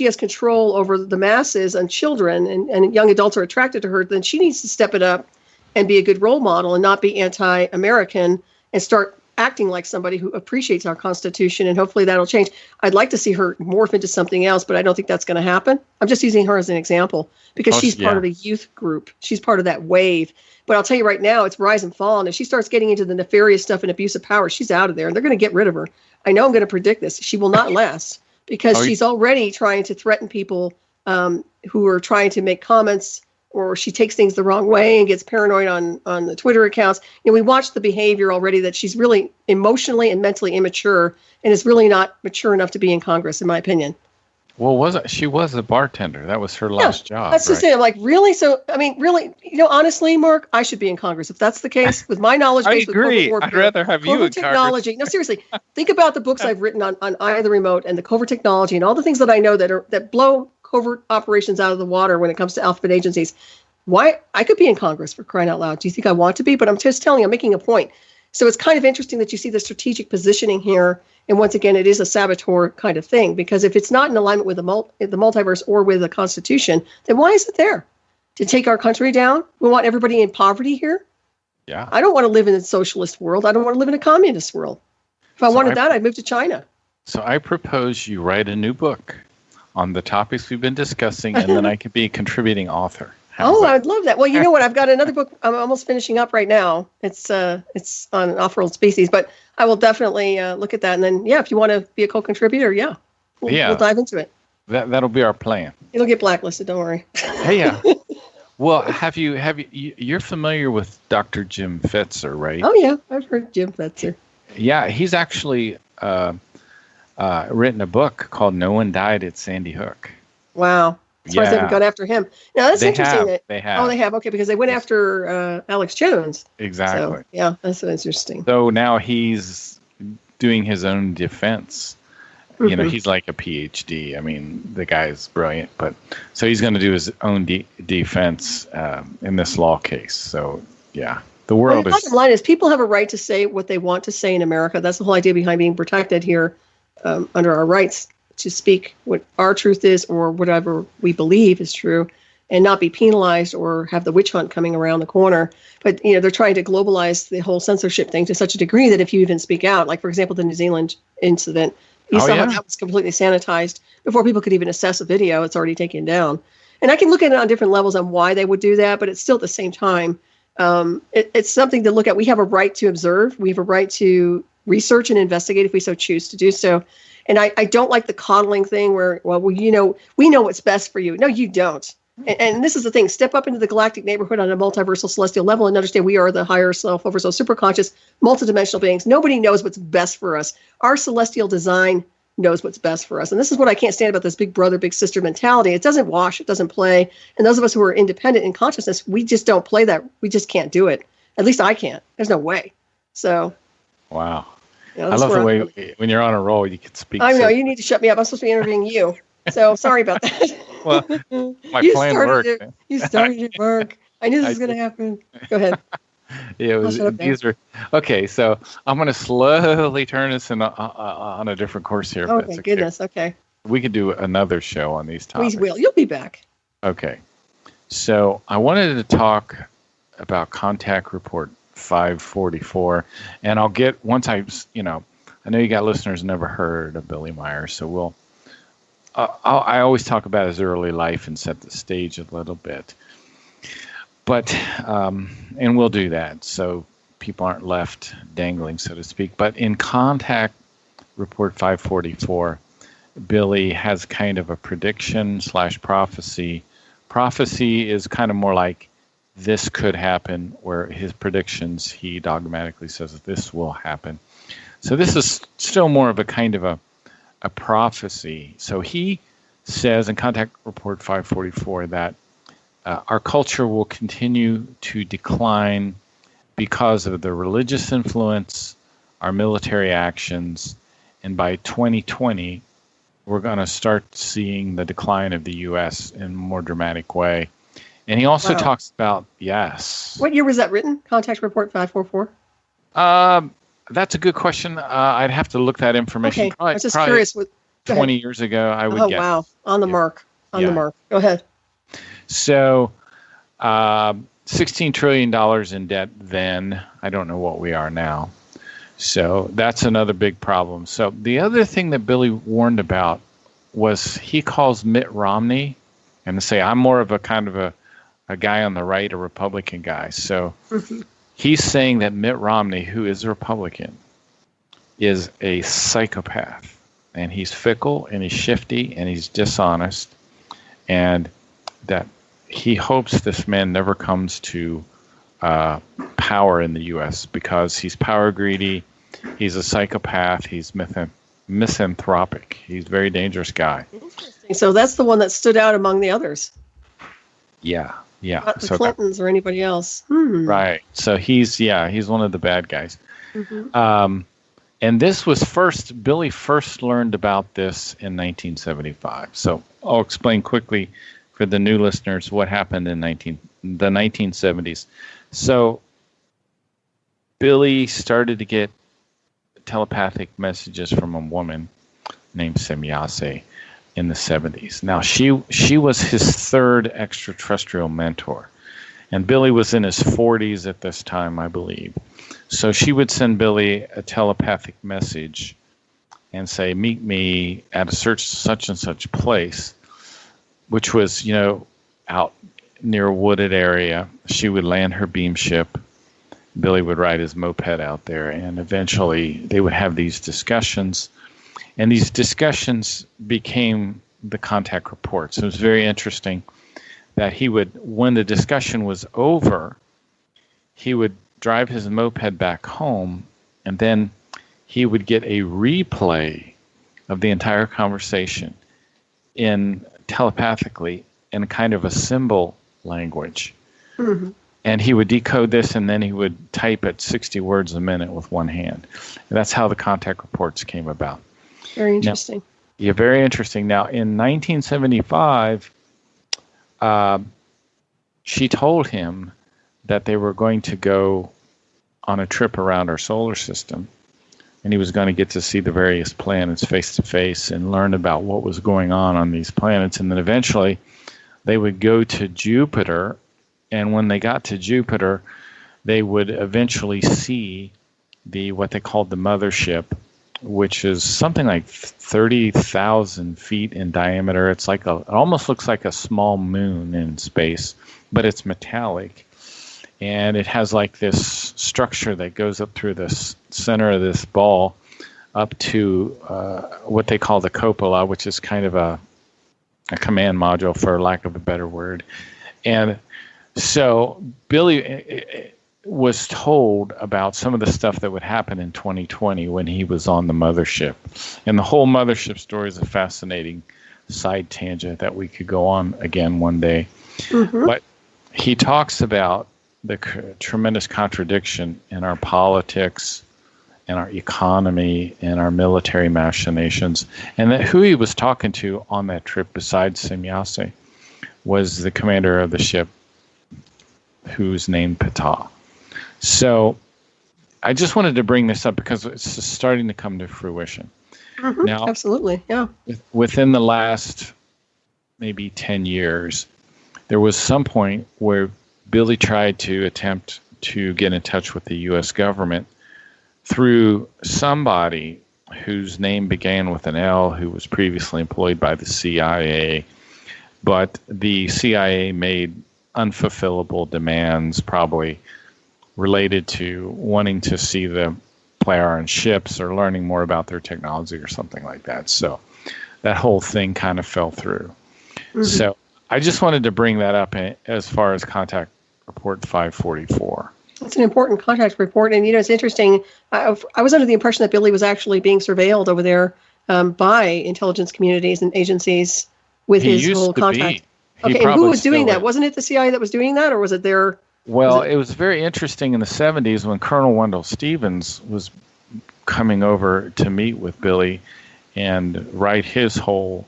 B: has control over the masses and children and young adults are attracted to her, then she needs to step it up and be a good role model and not be anti-American and start acting like somebody who appreciates our Constitution, and hopefully that'll change. I'd like to see her morph into something else, but I don't think that's going to happen. I'm just using her as an example because she's part of the youth group. She's part of that wave. But I'll tell you right now, it's rise and fall. And if she starts getting into the nefarious stuff and abuse of power, she's out of there, and they're going to get rid of her. I know I'm going to predict this. She will not last because she's already trying to threaten people who are trying to make comments, or she takes things the wrong way and gets paranoid on the Twitter accounts. We watched the behavior already that she's really emotionally and mentally immature and is really not mature enough to be in Congress, in my opinion.
C: Well, she was a bartender. That was her last job.
B: That's just it. I'm like, really? So, really, honestly, Mark, I should be in Congress. If that's the case, with my knowledge base with
C: agree.
B: covert warfare,
C: I'd rather have you in
B: technology. No, seriously, think about the books I've written on Eye of the Remote and the covert technology and all the things that I know that blow covert operations out of the water when it comes to alphabet agencies. Why? I could be in Congress, for crying out loud. Do you think I want to be? But I'm just telling you, I'm making a point. So it's kind of interesting that you see the strategic positioning here. And once again, it is a saboteur kind of thing, because if it's not in alignment with the multiverse or with the Constitution, then why is it there? To take our country down? We want everybody in poverty here?
C: Yeah.
B: I don't want to live in a socialist world. I don't want to live in a communist world. If I wanted that, I'd move to China.
C: So I propose you write a new book on the topics we've been discussing, and then I could be a contributing author.
B: I'd love that. Well, you know what? I've got another book I'm almost finishing up right now. It's on an off-world species, but I will definitely look at that. And then, if you want to be a co-contributor, we'll dive into it.
C: That'll be our plan.
B: It'll get blacklisted. Don't worry.
C: Hey, well, you're familiar with Dr. Jim Fetzer, right?
B: Oh, yeah. I've heard Jim Fetzer.
C: Yeah, he's actually written a book called No One Died at Sandy Hook.
B: Wow. As far as they've gone after him. Now, that's interesting.
C: They have.
B: Oh, they have. Okay, because they went after Alex Jones.
C: Exactly.
B: So, that's interesting.
C: So now he's doing his own defense.
B: Mm-hmm.
C: He's like a PhD. I mean, the guy's brilliant. But so he's going to do his own defense in this law case. So, the world is... The
B: bottom line is people have a right to say what they want to say in America. That's the whole idea behind being protected here under our rights to speak what our truth is or whatever we believe is true and not be penalized or have the witch hunt coming around the corner. But, they're trying to globalize the whole censorship thing to such a degree that if you even speak out, like, for example, the New Zealand incident, you saw how that was completely sanitized before people could even assess a video. It's already taken down. And I can look at it on different levels on why they would do that, but it's still at the same time. It's something to look at. We have a right to observe. We have a right to research and investigate if we so choose to do so. And I don't like the coddling thing where, we know what's best for you. No, you don't. And this is the thing, step up into the galactic neighborhood on a multiversal celestial level and understand we are the higher self, oversoul, superconscious, multidimensional beings. Nobody knows what's best for us. Our celestial design knows what's best for us. And this is what I can't stand about this big brother, big sister mentality. It doesn't wash, it doesn't play. And those of us who are independent in consciousness, we just don't play that. We just can't do it. At least I can't. There's no way. So.
C: Wow.
B: Yeah,
C: I love the way when you're on a roll, you can speak.
B: I know, you need to shut me up. I'm supposed to be interviewing you. So sorry about that.
C: Well, my plan worked.
B: You started your work. I knew this was going to happen. Go ahead.
C: Yeah, okay. So I'm going to slowly turn us on a different course here.
B: Oh, my goodness. Okay.
C: We could do another show on these topics.
B: We will. You'll be back.
C: Okay. So I wanted to talk about Contact Report 544, and I'll get once I know you got listeners never heard of Billy Meier, so we'll. I always talk about his early life and set the stage a little bit, but and we'll do that so people aren't left dangling, so to speak. But in Contact Report 544, Billy has kind of a prediction / prophecy. Prophecy is kind of more like this could happen, where his predictions, he dogmatically says that this will happen. So this is still more of a kind of a prophecy. So he says in Contact Report 544 that our culture will continue to decline because of the religious influence, our military actions, and by 2020, we're going to start seeing the decline of the U.S. in a more dramatic way. And he also talks about, yes.
B: What year was that written? Contact Report 544?
C: That's a good question. I'd have to look that information.
B: Okay, I was just curious.
C: 20 years ago, I would guess.
B: Oh, wow. On the mark. On the mark. Go ahead.
C: So, $16 trillion in debt then. I don't know what we are now. So that's another big problem. So the other thing that Billy warned about was he calls Mitt Romney, and to say I'm more of a kind of a guy on the right, a Republican guy. So he's saying that Mitt Romney, who is a Republican, is a psychopath, and he's fickle, and he's shifty, and he's dishonest, and that he hopes this man never comes to power in the U.S. because he's power greedy, he's a psychopath, he's misanthropic. He's a very dangerous guy.
B: Interesting. So that's the one that stood out among the others.
C: Yeah.
B: Not the Clintons or anybody else.
C: Right. So he's one of the bad guys. And this was Billy first learned about this in 1975. So I'll explain quickly for the new listeners what happened in the 1970s. So Billy started to get telepathic messages from a woman named Semyase in the 70s. Now, she was his third extraterrestrial mentor, and Billy was in his 40s at this time, I believe. So she would send Billy a telepathic message and say, meet me at a such and such place, which was, out near a wooded area. She would land her beam ship. Billy would ride his moped out there, and eventually they would have these discussions. And these discussions became the contact reports. It was very interesting that when the discussion was over, he would drive his moped back home, and then he would get a replay of the entire conversation telepathically in kind of a symbol language. And he would decode this, and then he would type at 60 words a minute with one hand. And that's how the contact reports came about.
B: Very interesting.
C: Now, very interesting. Now, in 1975, she told him that they were going to go on a trip around our solar system, and he was going to get to see the various planets face to face and learn about what was going on these planets. And then eventually they would go to Jupiter, and when they got to Jupiter, they would eventually see what they called the mothership, which is something like 30,000 feet in diameter. It almost looks like a small moon in space, but it's metallic. And it has like this structure that goes up through the center of this ball up to what they call the cupola, which is kind of a command module, for lack of a better word. And so Billy was told about some of the stuff that would happen in 2020 when he was on the mothership. And the whole mothership story is a fascinating side tangent that we could go on again one day. Mm-hmm. But he talks about the tremendous contradiction in our politics and our economy and our military machinations. And that who he was talking to on that trip besides Semyase was the commander of the ship, who's named Ptah. So I just wanted to bring this up because it's starting to come to fruition.
B: Mm-hmm, now, absolutely, yeah.
C: Within the last maybe 10 years, there was some point where Billy tried to attempt to get in touch with the U.S. government through somebody whose name began with an L, who was previously employed by the CIA. But the CIA made unfulfillable demands, probably related to wanting to see the Plejaren ships or learning more about their technology or something like that. So that whole thing kind of fell through. Mm-hmm. So I just wanted to bring that up as far as Contact Report 544.
B: It's an important contact report. And, it's interesting. I was under the impression that Billy was actually being surveilled over there by intelligence communities and agencies with his whole contact. Okay, and who was doing that? Wasn't it the CIA that was doing that, or was it their...
C: Well, it was very interesting in the 70s when Colonel Wendell Stevens was coming over to meet with Billy and write his whole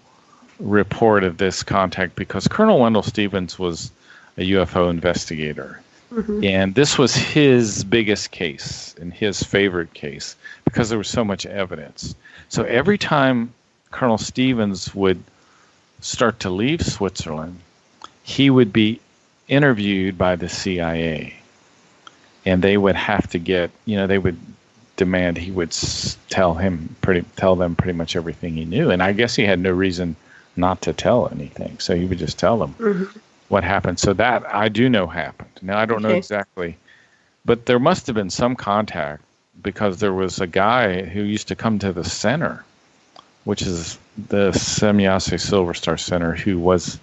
C: report of this contact, because Colonel Wendell Stevens was a UFO investigator. Mm-hmm. And this was his biggest case and his favorite case because there was so much evidence. So every time Colonel Stevens would start to leave Switzerland, he would be interviewed by the CIA, and they would have to get, they would demand he would tell them pretty much everything he knew. And I guess he had no reason not to tell anything, so he would just tell them what happened. So that I do know happened. Now I don't know exactly, but there must have been some contact, because there was a guy who used to come to the center, which is the Semyase Silver Star Center, who was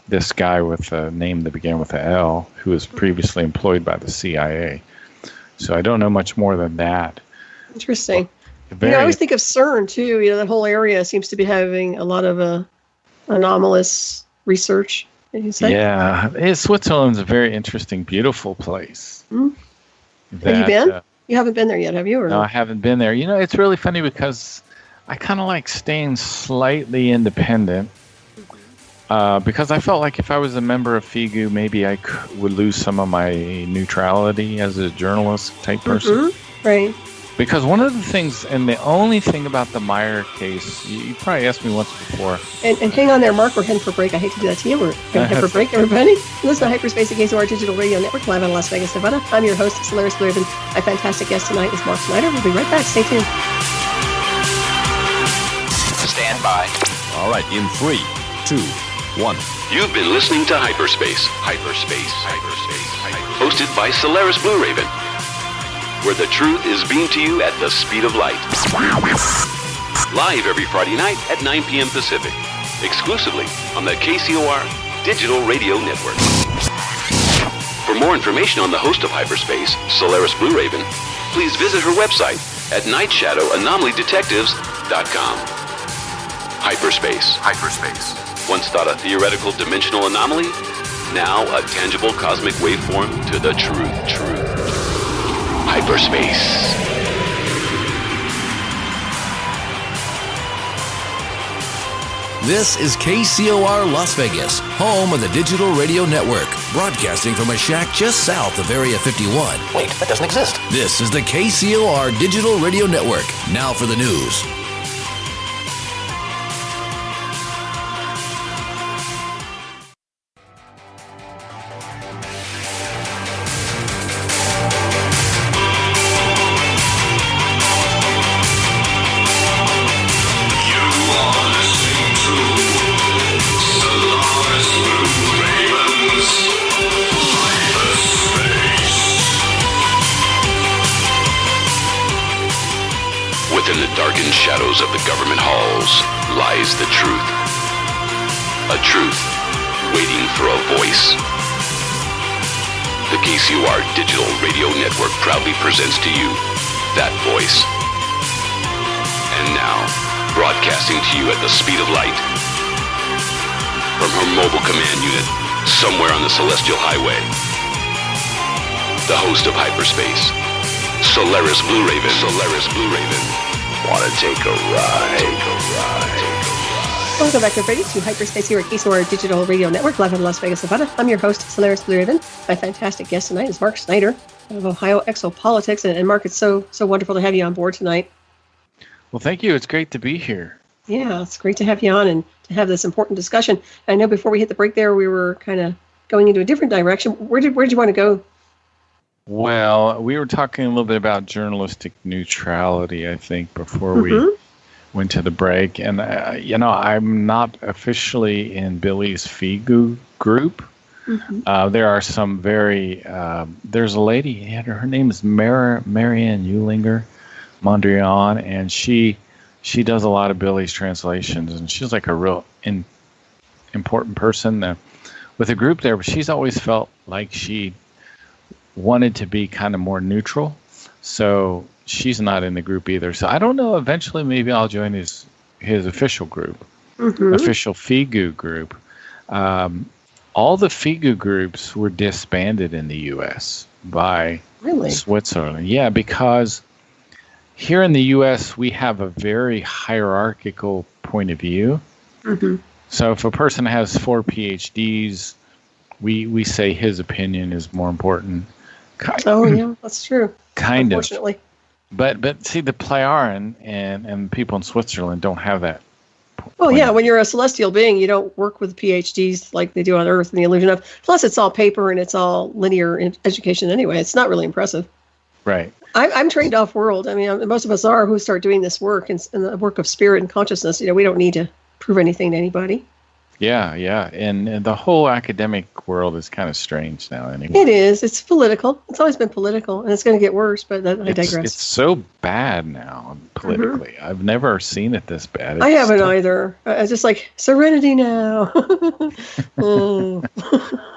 C: this guy with a name that began with a L, who was previously employed by the CIA. So I don't know much more than that.
B: Interesting. I always think of CERN, too. That whole area seems to be having a lot of anomalous research.
C: Yeah. Switzerland's a very interesting, beautiful place.
B: Mm-hmm. Have you been? You haven't been there yet, have you? Or
C: no, I haven't been there. It's really funny because I kind of like staying slightly independent. Because I felt like if I was a member of FIGU, maybe I would lose some of my neutrality as a journalist type person.
B: Mm-hmm. Right.
C: Because one of the things, and the only thing about the Meier case, you probably asked me once before.
B: And hang on there, Mark, we're heading for break. I hate to do that to you. We're going to head for break, everybody. Listen to Hyperspace at KSOR Digital Radio Network, live out of Las Vegas, Nevada. I'm your host, Solaris Blue Raven. My fantastic guest tonight is Mark Snyder. We'll be right back. Stay tuned.
A: Stand by.
E: All right, in 3, 2, 1.
A: You've been listening to Hyperspace, hosted by Solaris Blue Raven, where the truth is beamed to you at the speed of light. Live every Friday night at 9 p.m. Pacific, exclusively on the KCOR Digital Radio Network. For more information on the host of Hyperspace, Solaris Blue Raven, please visit her website at nightshadowanomalydetectives.com. Hyperspace. Once thought a theoretical dimensional anomaly, now a tangible cosmic waveform to the truth. Hyperspace.
E: This is KCOR Las Vegas, home of the Digital Radio Network, broadcasting from a shack just south of Area 51.
G: Wait, that doesn't exist.
E: This is the KCOR Digital Radio Network. Now for the news.
A: Within the darkened shadows of the government halls lies the truth. A a truth waiting for a voice. The KCOR Digital Radio Network proudly presents to you that voice. And now, broadcasting to you at the speed of light from her mobile command unit somewhere on the celestial highway, the host of hyperspace, Solaris Blue Raven. Solaris Blue Raven. Wanna take a ride?
B: Welcome back, everybody, to Hyperspace here at KCOR Digital Radio Network, live in Las Vegas, Nevada. I'm your host, Solaris Blue Raven. My fantastic guest tonight is Mark Snyder of Ohio Exopolitics. And Mark, it's so wonderful to have you on board tonight.
C: Well, thank you. It's great to be here.
B: Yeah, it's great to have you on and to have this important discussion. I know before we hit the break there, we were kind of going into a different direction. Where did you want to go?
C: Well, we were talking a little bit about journalistic neutrality, I think, before we went to the break. And, I'm not officially in Billy's FIGU group. There are some there's a lady, her name is Marianne Eulinger Mondrian, and she does a lot of Billy's translations, and she's like a real important person with a group there, but she's always felt like she wanted to be kind of more neutral, so she's not in the group either. So I don't know, eventually maybe I'll join his official group, official FIGU group. All the FIGU groups were disbanded in the U.S. by Switzerland. Yeah, because here in the U.S., we have a very hierarchical point of view. So if a person has 4 PhDs, we say his opinion is more important.
B: Oh, yeah, that's true.
C: Kind
B: unfortunately.
C: of. But see, the Plejaren and people in Switzerland don't have that.
B: Well, yeah, when you're a celestial being, you don't work with PhDs like they do on Earth and the illusion of. Plus, it's all paper and it's all linear education anyway. It's not really impressive. Right. I'm trained off-world. I mean, most of us are who start doing this work and the work of spirit and consciousness. We don't need to prove anything to anybody. Yeah. And the whole academic world is kind of strange now anyway. It is. It's political. It's always been political, and it's going to get worse, but I digress. It's so bad now politically. I've never seen it this bad. I haven't either. It's just like, serenity now.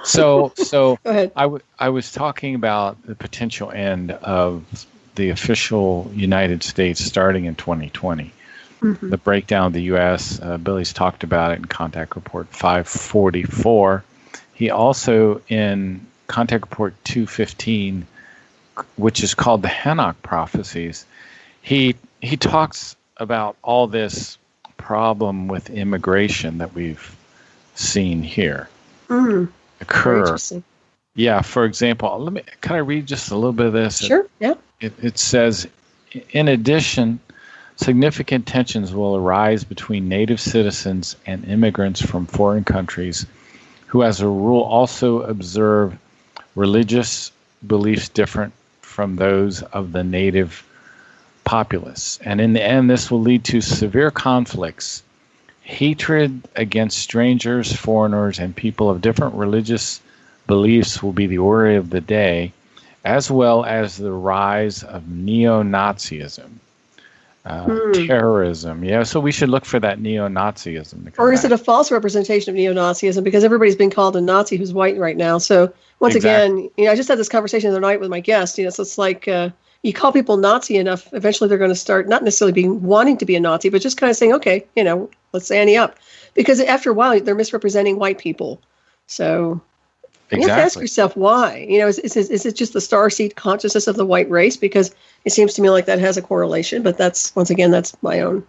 B: So Go ahead. I was talking about the potential end of the official United States starting in 2020. The breakdown of the U.S., Billy's talked about it in Contact Report 544. He also, in Contact Report 215, which is called the Hanok Prophecies, he talks about all this problem with immigration that we've seen here occur. Yeah, for example, can I read just a little bit of this? Sure, yeah. It says, in addition, significant tensions will arise between native citizens and immigrants from foreign countries who, as a rule, also observe religious beliefs different from those of the native populace. And in the end, this will lead to severe conflicts. Hatred against strangers, foreigners, and people of different religious beliefs will be the order of the day, as well as the rise of neo-Nazism. Terrorism, yeah. So we should look for that neo-Nazism. Or is it a false representation of neo-Nazism? Because everybody's been called a Nazi who's white right now. So once again, I just had this conversation the other night with my guest. So it's like you call people Nazi enough, eventually they're going to start not necessarily wanting to be a Nazi, but just kind of saying, okay, let's ante up. Because after a while, they're misrepresenting white people. So you have to ask yourself why. Is it just the starseed consciousness of the white race? Because it seems to me like that has a correlation, but that's my own.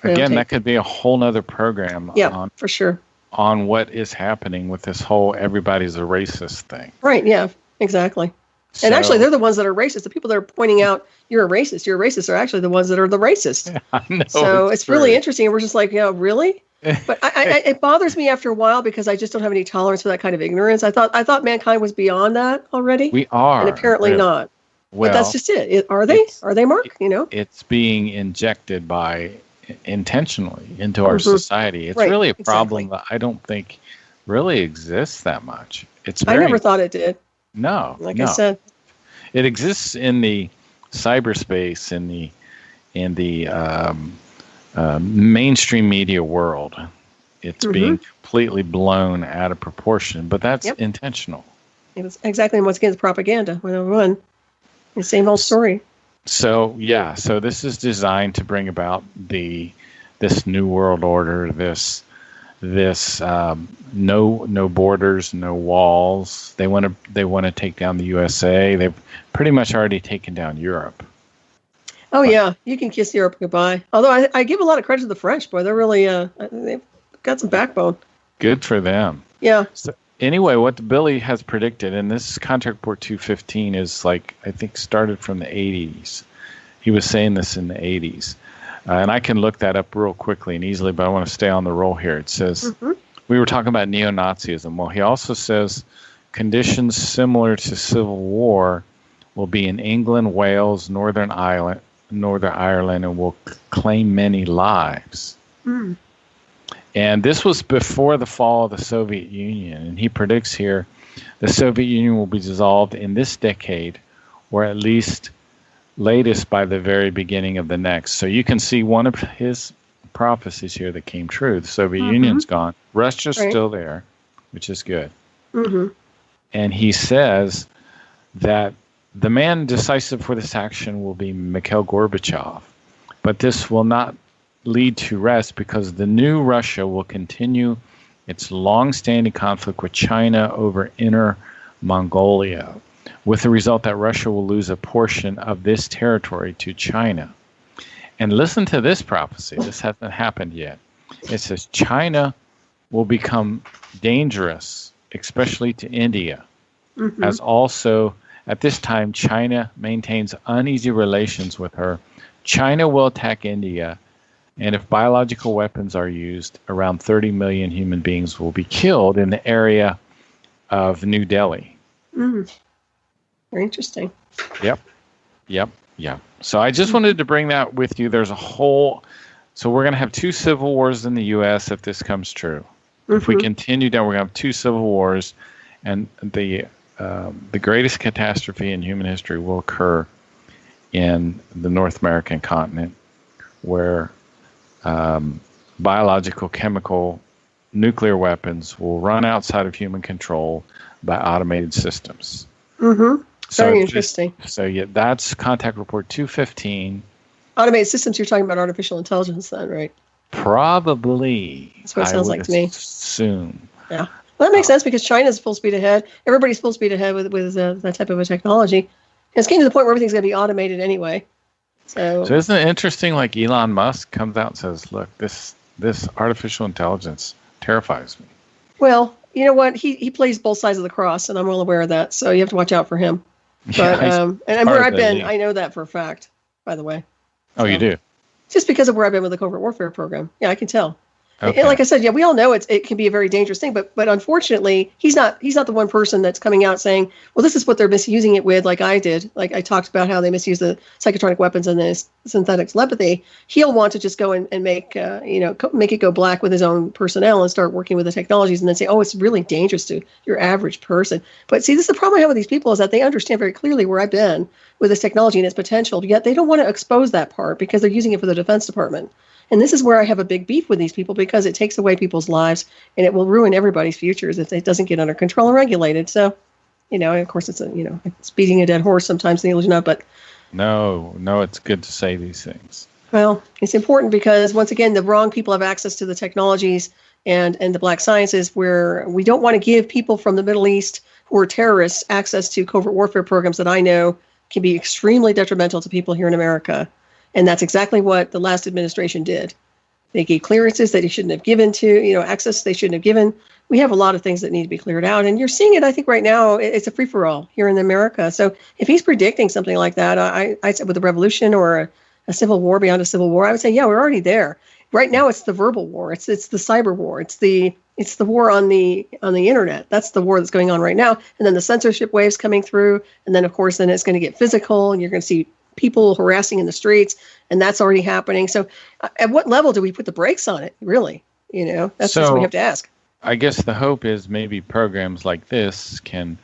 B: Again, that could be a whole nother program. Yeah, for sure. On what is happening with this whole everybody's a racist thing. Right, yeah, exactly. So, and actually, they're the ones that are racist. The people that are pointing out you're a racist are actually the ones that are the racist. I know, so it's really interesting. And we're just like, really? But it bothers me after a while because I just don't have any tolerance for that kind of ignorance. I thought mankind was beyond that already. We are, and apparently not. Well, but that's just it. Are they? Are they, Mark? It's being injected intentionally into our society. It's really a problem that I don't think really exists that much. I never thought it did. No, I said, it exists in the cyberspace, in the mainstream media world,
C: it's being completely blown out of proportion, but that's intentional.
B: It was exactly, once again, it's propaganda 101. The same old story.
C: So so this is designed to bring about this new world order, this no borders, no walls. They want to take down the U.S.A. They've pretty much already taken down Europe.
B: Oh yeah, you can kiss Europe goodbye. Although I give a lot of credit to the French, boy, they're really they've got some backbone.
C: Good for them.
B: Yeah.
C: So anyway, what Billy has predicted, and this Contract Report 215 is I think started from the 80s. He was saying this in the 80s. And I can look that up real quickly and easily, but I want to stay on the roll here. It says, we were talking about neo-Nazism. Well, he also says conditions similar to civil war will be in England, Wales, Northern Ireland, and will claim many lives. And this was before the fall of the Soviet Union. And he predicts here the Soviet Union will be dissolved in this decade, or at least latest by the very beginning of the next. So you can see one of his prophecies here that came true. The Soviet Union's gone. Russia's still there, which is good. And he says that the man decisive for this action will be Mikhail Gorbachev. But this will not lead to rest because the new Russia will continue its long-standing conflict with China over Inner Mongolia, with the result that Russia will lose a portion of this territory to China. And listen to this prophecy. This hasn't happened yet. It says China will become dangerous, especially to India, as also at this time China maintains uneasy relations with her. China will attack India, and if biological weapons are used, around 30 million human beings will be killed in the area of New Delhi.
B: Very interesting.
C: Yep. So I just wanted to bring that with you. There's so we're going to have 2 civil wars in the U.S. if this comes true. If we continue down, we're going to have 2 civil wars, and the greatest catastrophe in human history will occur in the North American continent, where biological, chemical, nuclear weapons will run outside of human control by automated systems.
B: Very interesting.
C: That's Contact Report 215.
B: Automated systems, you're talking about artificial intelligence then, right?
C: Probably.
B: That's what it sounds like to me.
C: Soon.
B: Yeah. Well, that makes sense because China's full speed ahead. Everybody's full speed ahead with that type of a technology. And it's getting to the point where everything's going to be automated anyway. So
C: isn't it interesting, like Elon Musk comes out and says, look, this artificial intelligence terrifies me.
B: Well, you know what? He plays both sides of the cross, and I'm well aware of that. So you have to watch out for him. But and where I've been, I know that for a fact, by the way.
C: Oh, you do?
B: Just because of where I've been with the covert warfare program. Yeah, I can tell.
C: Okay.
B: And like I said, we all know it can be a very dangerous thing, but unfortunately, he's not the one person that's coming out saying, well, this is what they're misusing it with, like I did. Like I talked about how they misuse the psychotronic weapons and the synthetic telepathy. He'll want to just go and make make it go black with his own personnel and start working with the technologies and then say, oh, it's really dangerous to your average person. But see, this is the problem I have with these people is that they understand very clearly where I've been with this technology and its potential, yet they don't want to expose that part because they're using it for the Defense Department. And this is where I have a big beef with these people because it takes away people's lives and it will ruin everybody's futures if it doesn't get under control and regulated. So, of course, it's beating a dead horse sometimes, Neil, but.
C: No, it's good to say these things.
B: Well, it's important because, once again, the wrong people have access to the technologies and the black sciences where we don't want to give people from the Middle East who are terrorists access to covert warfare programs that I know can be extremely detrimental to people here in America. And that's exactly what the last administration did. They gave clearances that they shouldn't have given to, access they shouldn't have given. We have a lot of things that need to be cleared out. And you're seeing it, I think, right now. It's a free-for-all here in America. So if he's predicting something like that, I said with a revolution or a civil war beyond a civil war, I would say, yeah, we're already there. Right now, it's the verbal war. It's the cyber war. It's the war on the internet. That's the war that's going on right now. And then the censorship waves coming through. And then, of course, then it's going to get physical and you're going to see people harassing in the streets, and that's already happening. So at what level do we put the brakes on it, really? That's what we have to ask.
C: I guess the hope is maybe programs like this can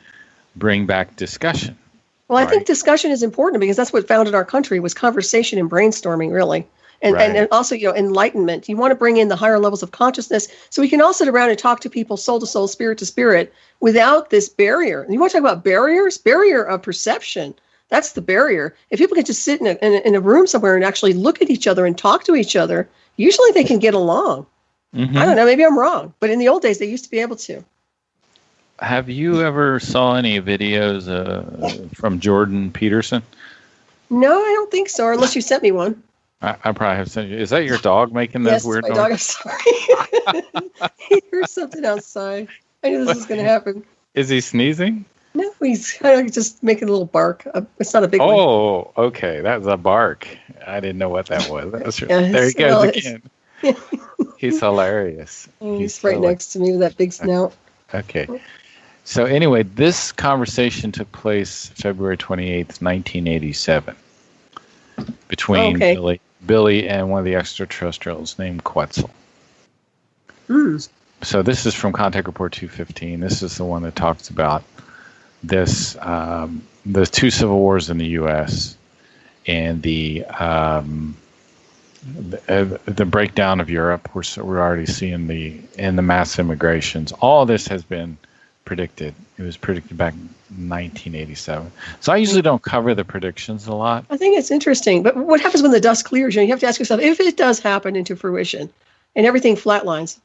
C: bring back discussion. Well,
B: right? I think discussion is important because that's what founded our country was conversation and brainstorming, really. And also, enlightenment. You want to bring in the higher levels of consciousness so we can all sit around and talk to people soul to soul, spirit to spirit without this barrier. And you want to talk about barriers? Barrier of perception. That's the barrier. If people can just sit in a room somewhere and actually look at each other and talk to each other, usually they can get along. Mm-hmm. I don't know. Maybe I'm wrong. But in the old days, they used to be able to.
C: Have you ever saw any videos from Jordan Peterson?
B: No, I don't think so, unless you sent me one.
C: I probably have sent you. Is that your dog making those weird noises?
B: Yes, my dog. I'm sorry. He heard something outside. I knew this was going to happen.
C: Is he sneezing?
B: No, he's kind of just making a little bark. It's not a big one.
C: Oh, okay. That was a bark. I didn't know what that was. There he goes again. He's hilarious.
B: He's right next to me with that big snout.
C: Okay. So anyway, this conversation took place February 28th, 1987, between Billy and one of the extraterrestrials named Quetzal. So this is from Contact Report 215. This is the one that talks about this, the two civil wars in the U.S. and the breakdown of Europe. We're already seeing the mass immigrations. All this has been predicted. It was predicted back in 1987. So I usually don't cover the predictions a lot.
B: I think it's interesting. But what happens when the dust clears? You have to ask yourself, if it does happen into fruition and everything flatlines,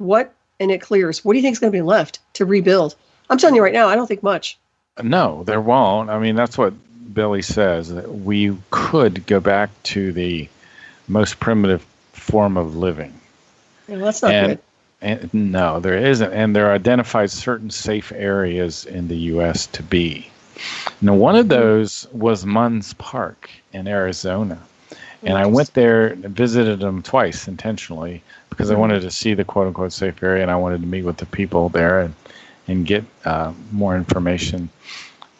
B: and it clears, what do you think is going to be left to rebuild? I'm telling you right now, I don't think much. No,
C: there won't. I mean, that's what Billy says, that we could go back to the most primitive form of living.
B: Yeah, well, that's not good.
C: And no, there isn't. And there are identified certain safe areas in the U.S. to be. Now, one of those was Munns Park in Arizona. And I went there and visited them twice intentionally because I wanted to see the quote-unquote safe area, and I wanted to meet with the people there and get more information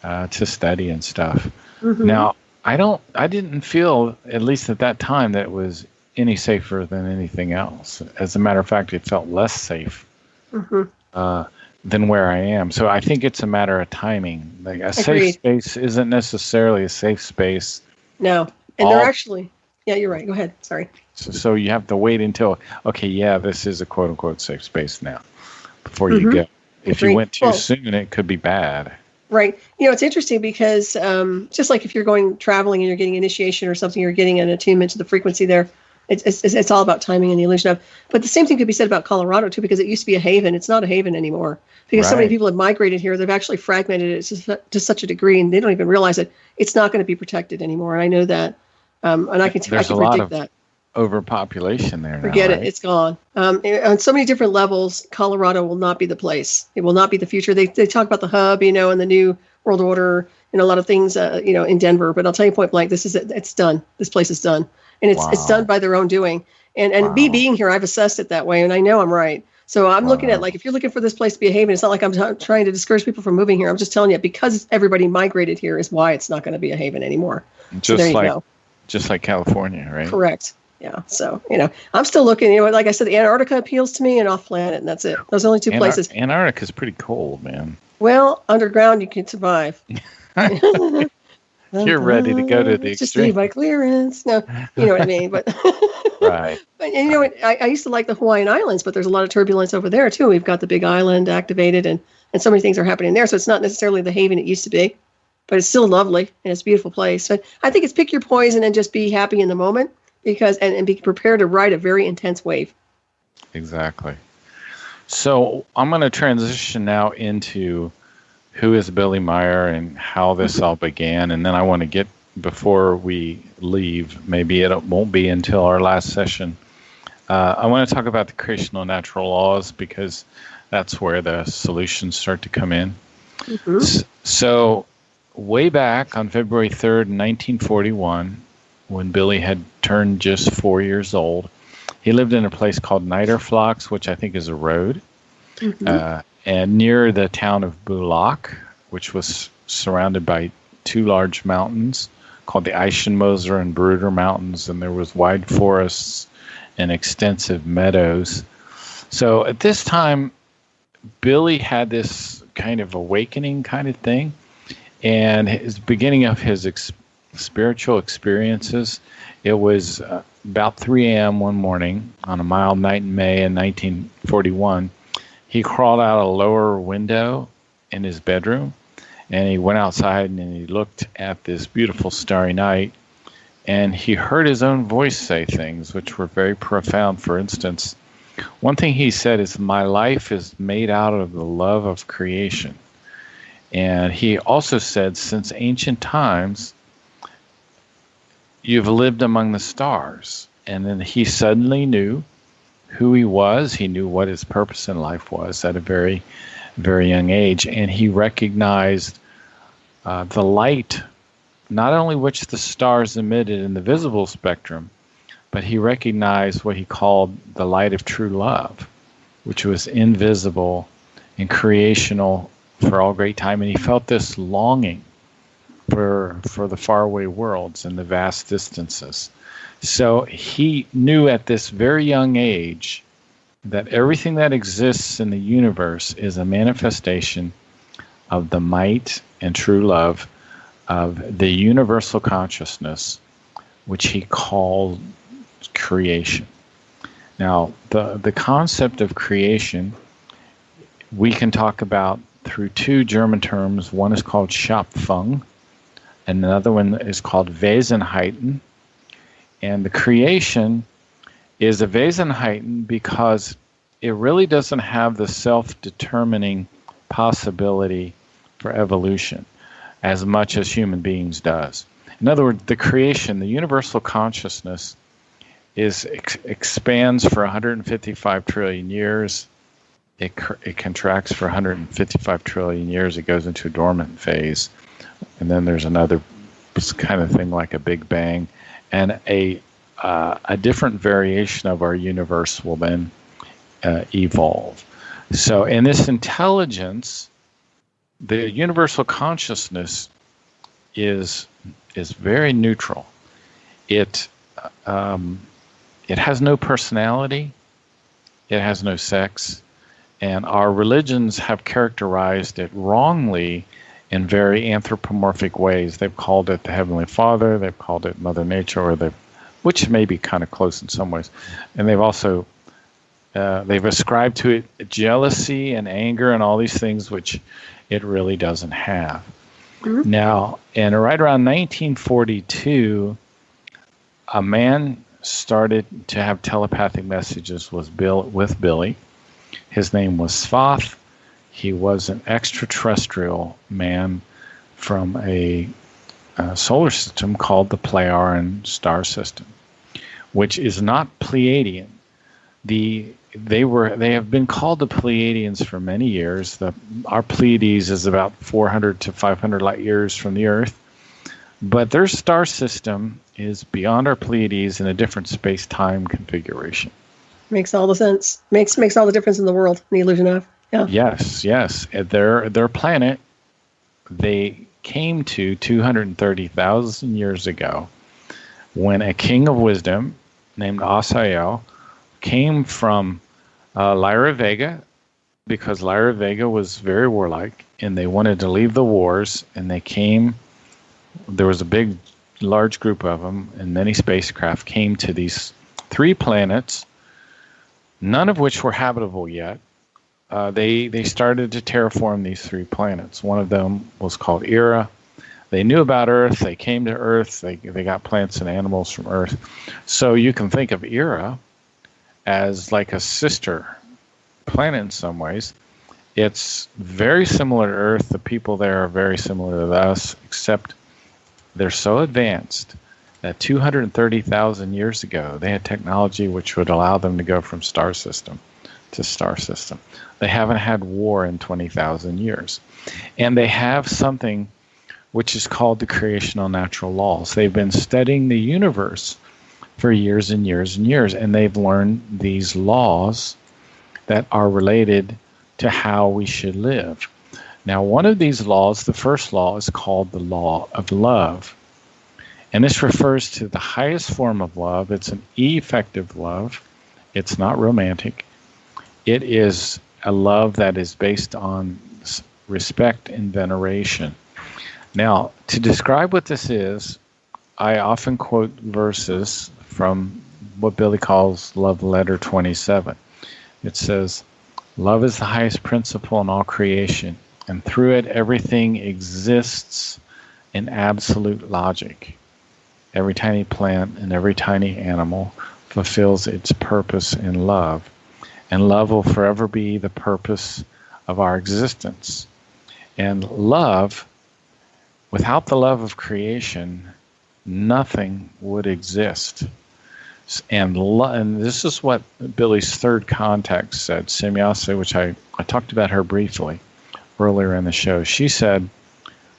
C: to study and stuff. Mm-hmm. Now, I didn't feel, at least at that time, that it was any safer than anything else. As a matter of fact, it felt less safe than where I am. So I think it's a matter of timing. Like a safe space isn't necessarily a safe space.
B: No, and they're actually... Yeah, you're right. Go ahead. Sorry.
C: So you have to wait until, this is a quote-unquote safe space now before you go. If you went too soon, it could be bad.
B: Right. It's interesting because just like if you're going traveling and you're getting initiation or something, you're getting an attunement to the frequency there. It's all about timing and the illusion of. But the same thing could be said about Colorado, too, because it used to be a haven. It's not a haven anymore because so many people have migrated here. They've actually fragmented it to such a degree, and they don't even realize it. It's not going to be protected anymore. And I know that. And I can predict that.
C: Overpopulation there now.
B: Forget it. It's gone. On so many different levels, Colorado will not be the place. It will not be the future. They talk about the hub, and the new world order, and a lot of things, in Denver. But I'll tell you point blank, it's done. This place is done. And it's done by their own doing. And me being here, I've assessed it that way, and I know I'm right. So I'm looking at, if you're looking for this place to be a haven, it's not like I'm trying to discourage people from moving here. I'm just telling you, because everybody migrated here is why it's not going to be a haven anymore. So there you go.
C: Just like California, right?
B: Correct. Yeah. So, I'm still looking, like I said, the Antarctica appeals to me and off planet, and that's it. Those are the only two places.
C: Antarctica is pretty cold, man.
B: Well, underground, you can survive.
C: You're ready to go to the
B: extreme. Just need my clearance. No, you know what I mean? But
C: right.
B: And I used to like the Hawaiian Islands, but there's a lot of turbulence over there, too. We've got the big island activated, and so many things are happening there. So it's not necessarily the haven it used to be. But it's still lovely, and it's a beautiful place. So I think it's pick your poison and just be happy in the moment, and be prepared to ride a very intense wave.
C: Exactly. So I'm going to transition now into who is Billy Meier and how this all began. And then I want to get, before we leave, maybe it won't be until our last session, I want to talk about the creational natural laws, because that's where the solutions start to come in. Mm-hmm. So way back on February 3rd, 1941, when Billy had turned just 4 years old, he lived in a place called Niederflachs, which I think is a road, and near the town of Bulak, which was surrounded by two large mountains called the Eichenmoser and Bruder Mountains, and there was wide forests and extensive meadows. So at this time, Billy had this kind of awakening kind of thing, and his beginning of his spiritual experiences. It was about 3 a.m. one morning on a mild night in May in 1941. He crawled out a lower window in his bedroom, and he went outside and he looked at this beautiful starry night, and he heard his own voice say things which were very profound. For instance, one thing he said is, "My life is made out of the love of creation." And he also said, "Since ancient times, you've lived among the stars." And then he suddenly knew who he was. He knew what his purpose in life was at a very, very young age. And he recognized the light, not only which the stars emitted in the visible spectrum, but he recognized what he called the light of true love, which was invisible and creational for all great time. And he felt this longing for the faraway worlds and the vast distances. So he knew at this very young age that everything that exists in the universe is a manifestation of the might and true love of the universal consciousness, which he called creation. Now, the concept of creation we can talk about through two German terms. One is called Schöpfung, and another one is called Wesenheiten. And the creation is a Wesenheiten because it really doesn't have the self-determining possibility for evolution as much as human beings does. In other words, the creation, the universal consciousness, expands for 155 trillion years. It contracts for 155 trillion years. It goes into a dormant phase. And then there's another kind of thing like a Big Bang. And a different variation of our universe will then evolve. So in this intelligence, the universal consciousness is very neutral. It has no personality. It has no sex. And our religions have characterized it wrongly in very anthropomorphic ways. They've called it the Heavenly Father. They've called it Mother Nature, which may be kind of close in some ways. And they've also they've ascribed to it jealousy and anger and all these things which it really doesn't have. Mm-hmm. Now, and right around 1942, a man started to have telepathic messages with Billy. His name was Svath. He was an extraterrestrial man from a solar system called the Pleiadian star system, which is not Pleiadian. They have been called the Pleiadians for many years. Our Pleiades is about 400 to 500 light years from the Earth, but their star system is beyond our Pleiades in a different space-time configuration.
B: Makes all the sense. Makes all the difference in the world. The illusion of. Yeah.
C: Yes. Their planet, they came to 230,000 years ago when a king of wisdom named Asael came from Lyra Vega, because Lyra Vega was very warlike and they wanted to leave the wars, and they came. There was a large group of them, and many spacecraft came to these 3 planets, none of which were habitable yet. They started to terraform these 3 planets. One of them was called Era. They knew about Earth. They came to Earth. They got plants and animals from Earth. So you can think of Era as like a sister planet in some ways. It's very similar to Earth. The people there are very similar to us, except they're so advanced that 230,000 years ago, they had technology which would allow them to go from star system to star system. They haven't had war in 20,000 years. And they have something which is called the creational natural laws. They've been studying the universe for years and years and years, and they've learned these laws that are related to how we should live. Now, one of these laws, the first law, is called the law of love. And this refers to the highest form of love. It's an effective love. It's not romantic. It is a love that is based on respect and veneration. Now, to describe what this is, I often quote verses from what Billy calls Love Letter 27. It says, "Love is the highest principle in all creation, and through it everything exists in absolute logic. Every tiny plant and every tiny animal fulfills its purpose in love, and love will forever be the purpose of our existence." And love, without the love of creation, nothing would exist. And this is what Billy's third contact said, Semyase, which I talked about her briefly earlier in the show. She said,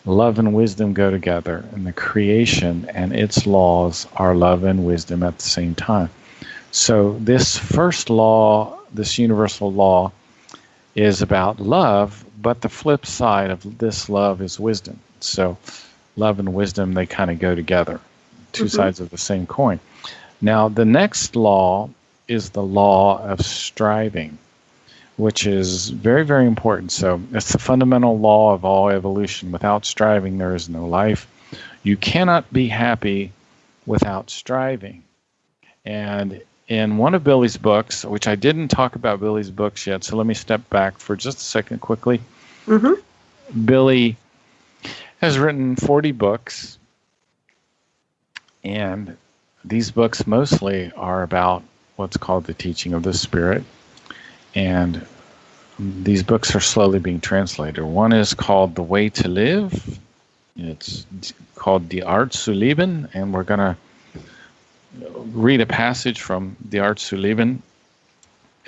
C: love and wisdom go together, and the creation and its laws are love and wisdom at the same time. So this first law, this universal law, is about love, but the flip side of this love is wisdom. So love and wisdom, they kind of go together, two sides of the same coin. Now, the next law is the law of striving, which is very, very important. So it's the fundamental law of all evolution. Without striving, there is no life. You cannot be happy without striving. And in one of Billy's books, which I didn't talk about Billy's books yet, so let me step back for just a second quickly. Billy has written 40 books, and these books mostly are about what's called the teaching of the Spirit, and these books are slowly being translated. One is called The Way to Live. It's called Die Art zu Leben, and we're going to read a passage from Die Art zu Leben,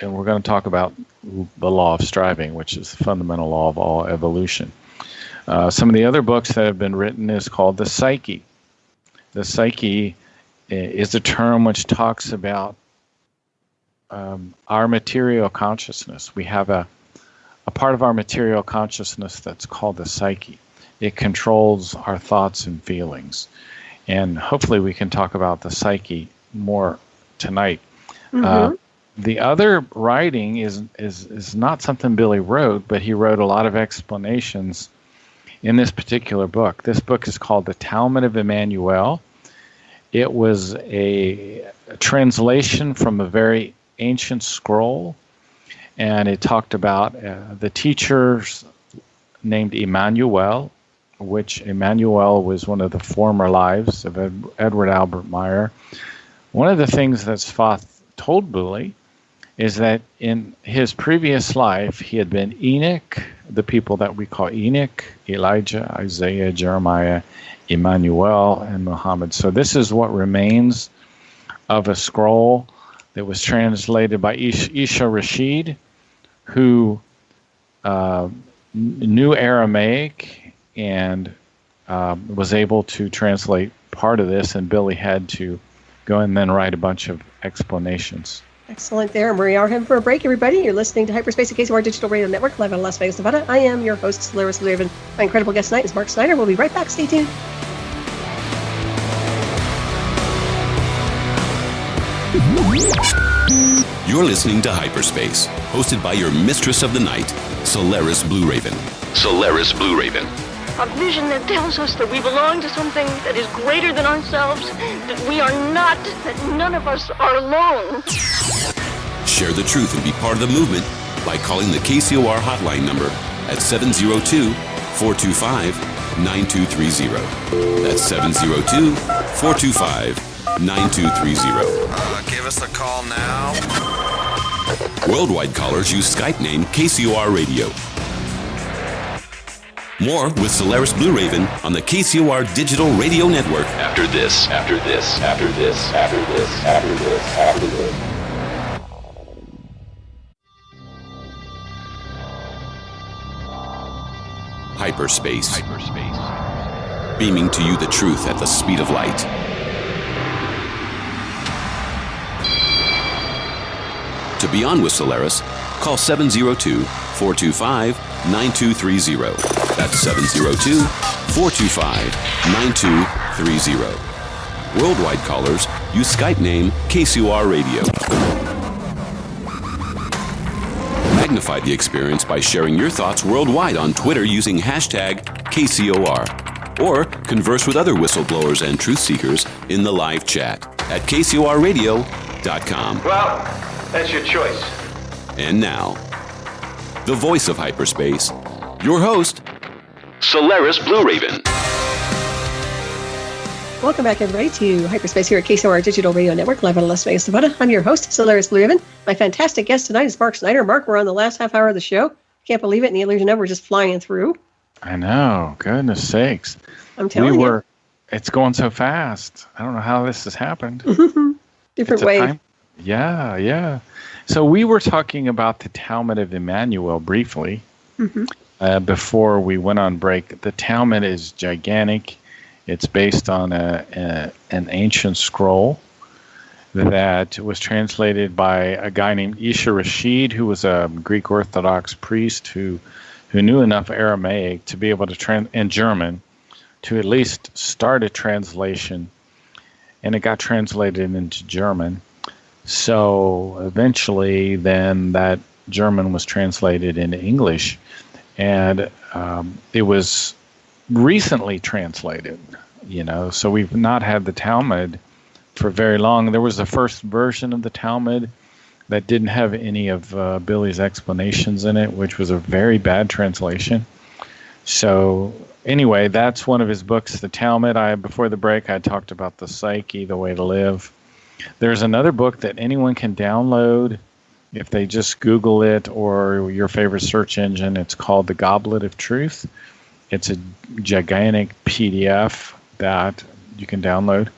C: and we're going to talk about the law of striving, which is the fundamental law of all evolution. Some of the other books that have been written is called The Psyche. The Psyche is a term which talks about our material consciousness. We have a part of our material consciousness that's called the psyche. It controls our thoughts and feelings. And hopefully we can talk about the psyche more tonight. The other writing is not something Billy wrote, but he wrote a lot of explanations in this particular book. This book is called The Talmud of Emmanuel. It was a translation from a very ancient scroll, and it talked about the teachers named Emmanuel, which Emmanuel was one of the former lives of Edward Albert Meier. One of the things that Sfath told Billy is that in his previous life, he had been Enoch, the people that we call Enoch, Elijah, Isaiah, Jeremiah, Emmanuel, and Muhammad. So this is what remains of a scroll that was translated by Isha Rashid, who knew Aramaic and was able to translate part of this, and Billy had to go and then write a bunch of explanations.
B: Excellent there. We are heading for a break, everybody. You're listening to Hyperspace at KCOR Digital Radio Network, live out of Las Vegas, Nevada. I am your host, Solaris Blue Raven. My incredible guest tonight is Mark Snyder. We'll be right back. Stay tuned.
A: You're listening to Hyperspace, hosted by your mistress of the night, Solaris Blue Raven. Solaris Blue Raven.
D: A vision that tells us that we belong to something that is greater than ourselves, that we are not, that none of us are alone.
A: Share the truth and be part of the movement by calling the KCOR hotline number at 702-425-9230. That's 702-425-9230.
G: Give us a call now.
A: Worldwide callers use Skype name KCOR Radio. More with Solaris Blue Raven on the KCOR Digital Radio Network. After this. Hyperspace. Beaming to you the truth at the speed of light. To be on with Solaris, call 702-425-9230. That's 702-425-9230. Worldwide callers use Skype name KCOR Radio. Magnify the experience by sharing your thoughts worldwide on Twitter using hashtag KCOR. or converse with other whistleblowers and truth seekers in the live chat at kcorradio.com.
F: Well, that's your choice.
A: And now, the voice of hyperspace, your host, Solaris Blue Raven.
B: Welcome back, everybody, to Hyperspace here at KCOR Digital Radio Network, live out of Las Vegas, Nevada. I'm your host, Solaris Blue Raven. My fantastic guest tonight is Mark Snyder. Mark, we're on the last half hour of the show. Can't believe it, and the illusion of we're just flying through.
C: I know. Goodness sakes.
B: I'm telling you.
C: It's going so fast. I don't know how this has happened.
B: Different wave.
C: Yeah. So we were talking about the Talmud of Emmanuel briefly before we went on break. The Talmud is gigantic. It's based on an ancient scroll that was translated by a guy named Isha Rashid, who was a Greek Orthodox priest who knew enough Aramaic to be able to and German to at least start a translation, and it got translated into German. So eventually, then that German was translated into English, and it was recently translated. So we've not had the Talmud for very long. There was the first version of the Talmud that didn't have any of Billy's explanations in it, which was a very bad translation. So anyway, that's one of his books, the Talmud. Before the break, I talked about the psyche, the way to live. There's another book that anyone can download if they just Google it or your favorite search engine. It's called The Goblet of Truth. It's a gigantic PDF that you can download.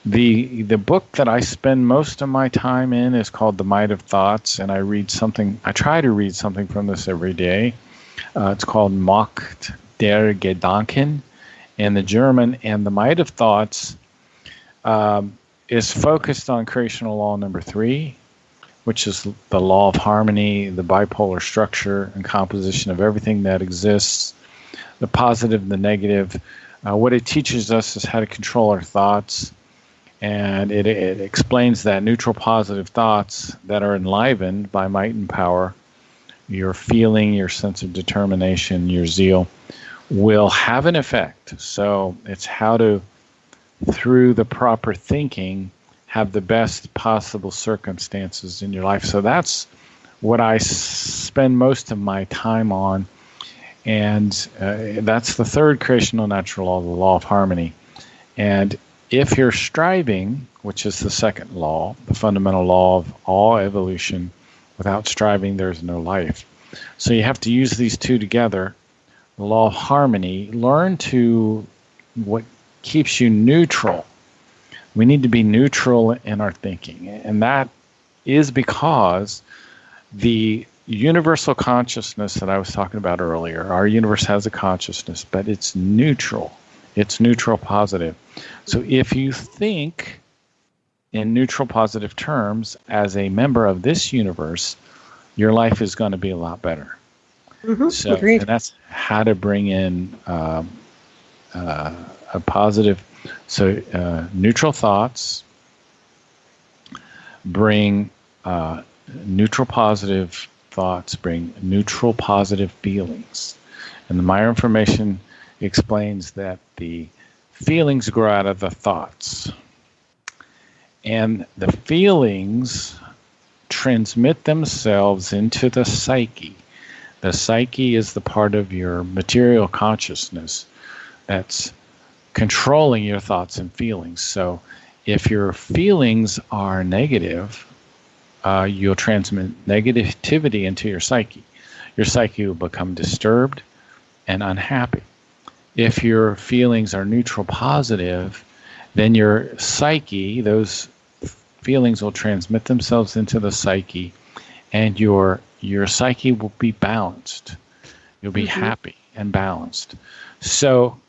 C: The book that I spend most of my time in is called The Might of Thoughts, and I try to read something from this every day. It's called Macht der Gedanken in the German, and The Might of Thoughts is focused on creational law number 3, which is the law of harmony, the bipolar structure and composition of everything that exists, the positive, the negative. What it teaches us is how to control our thoughts, and it explains that neutral positive thoughts that are enlivened by might and power, your feeling, your sense of determination, your zeal, will have an effect. So it's how to, through the proper thinking, have the best possible circumstances in your life. So that's what I spend most of my time on. And that's the third creational natural law, the law of harmony. And if you're striving, which is the second law, the fundamental law of all evolution, without striving, there's no life. So you have to use these two together. The law of harmony, learn to what keeps you neutral. We need to be neutral in our thinking. And that is because the universal consciousness that I was talking about earlier, our universe has a consciousness, but it's neutral. It's neutral positive. So if you think in neutral positive terms as a member of this universe, your life is going to be a lot better. So,
B: agreed.
C: And that's how to bring in a positive. So neutral thoughts bring neutral positive thoughts, bring neutral positive feelings. And the Meier information explains that the feelings grow out of the thoughts. And the feelings transmit themselves into the psyche. The psyche is the part of your material consciousness that's controlling your thoughts and feelings. So if your feelings are negative, you'll transmit negativity into your psyche. Your psyche will become disturbed and unhappy. If your feelings are neutral positive, then your psyche, those feelings will transmit themselves into the psyche, and your psyche will be balanced. You'll be happy and balanced. So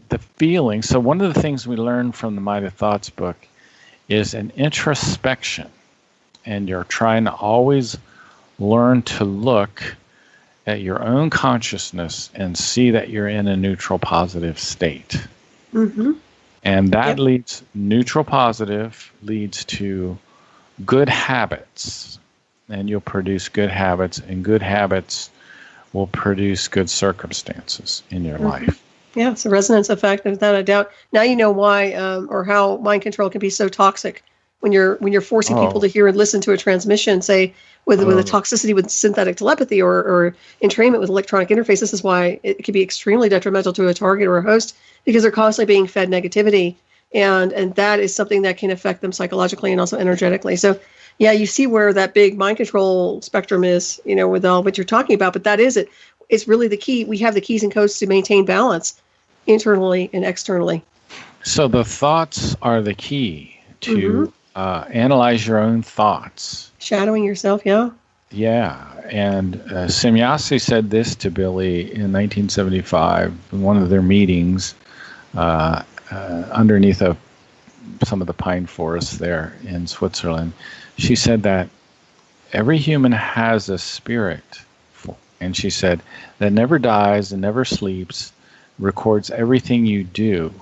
C: the feeling, so one of the things we learn from the Might of Thoughts book is an introspection. And you're trying to always learn to look at your own consciousness and see that you're in a neutral positive state. And that leads, neutral positive leads to good habits. And you'll produce good habits, and good habits will produce good circumstances in your life.
B: Yeah, it's a resonance effect, without a doubt. Now you know why, or how mind control can be so toxic when you're forcing people to hear and listen to a transmission, say with a toxicity with synthetic telepathy or entrainment with electronic interface. This is why it can be extremely detrimental to a target or a host, because they're constantly being fed negativity, and that is something that can affect them psychologically and also energetically. So, yeah, you see where that big mind control spectrum is, with all what you're talking about. But that is it. It's really the key. We have the keys and codes to maintain balance internally and externally. So
C: the thoughts are the key to analyze your own thoughts.
B: Shadowing yourself, yeah.
C: Yeah, and Semyasi said this to Billy in 1975 in one of their meetings underneath some of the pine forests there in Switzerland. She said that every human has a spirit, and she said, that never dies and never sleeps, records everything you do,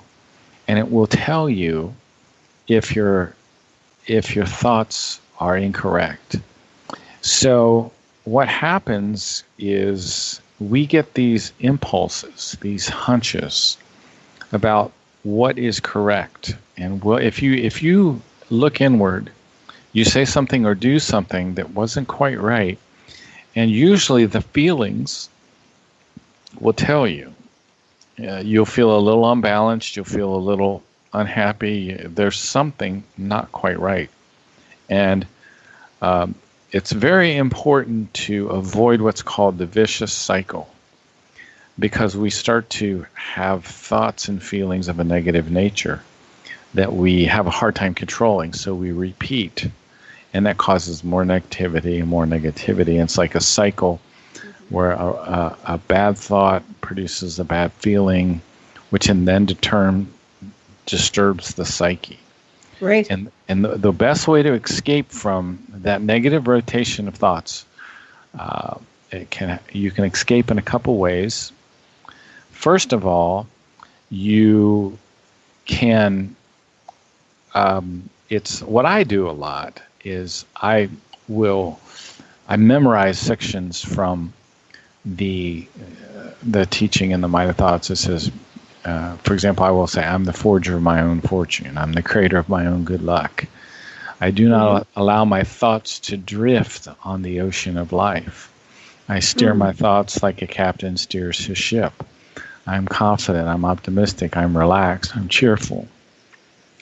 C: and it will tell you if your thoughts are incorrect. So what happens is we get these impulses, these hunches about what is correct. And if you look inward, you say something or do something that wasn't quite right, and usually the feelings will tell you. You'll feel a little unbalanced, you'll feel a little unhappy, there's something not quite right. And it's very important to avoid what's called the vicious cycle, because we start to have thoughts and feelings of a negative nature that we have a hard time controlling, so we repeat, and that causes more negativity and more negativity. It's like a cycle where a bad thought produces a bad feeling, which in then disturbs the psyche.
B: Right.
C: And the best way to escape from that negative rotation of thoughts, you can escape in a couple ways. First of all, you can. It's what I do a lot is I memorize sections from the teaching in the Meier thoughts. It says, for example, I will say, I'm the forger of my own fortune. I'm the creator of my own good luck. I do not allow my thoughts to drift on the ocean of life. I steer my thoughts like a captain steers his ship. I'm confident. I'm optimistic. I'm relaxed. I'm cheerful.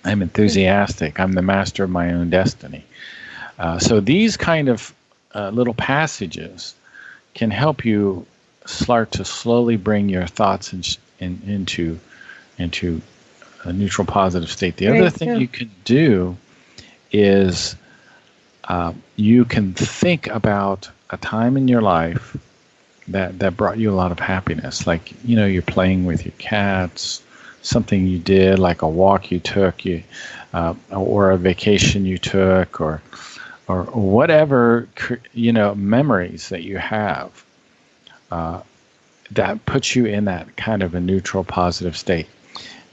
C: I'm enthusiastic. I'm the master of my own destiny. So these kind of little passages can help you start to slowly bring your thoughts into a neutral, positive state. The other thing you can do is you can think about a time in your life that brought you a lot of happiness. Like, you're playing with your cats, something you did, like a walk you took, or a vacation you took, or whatever, memories that you have that puts you in that kind of a neutral, positive state.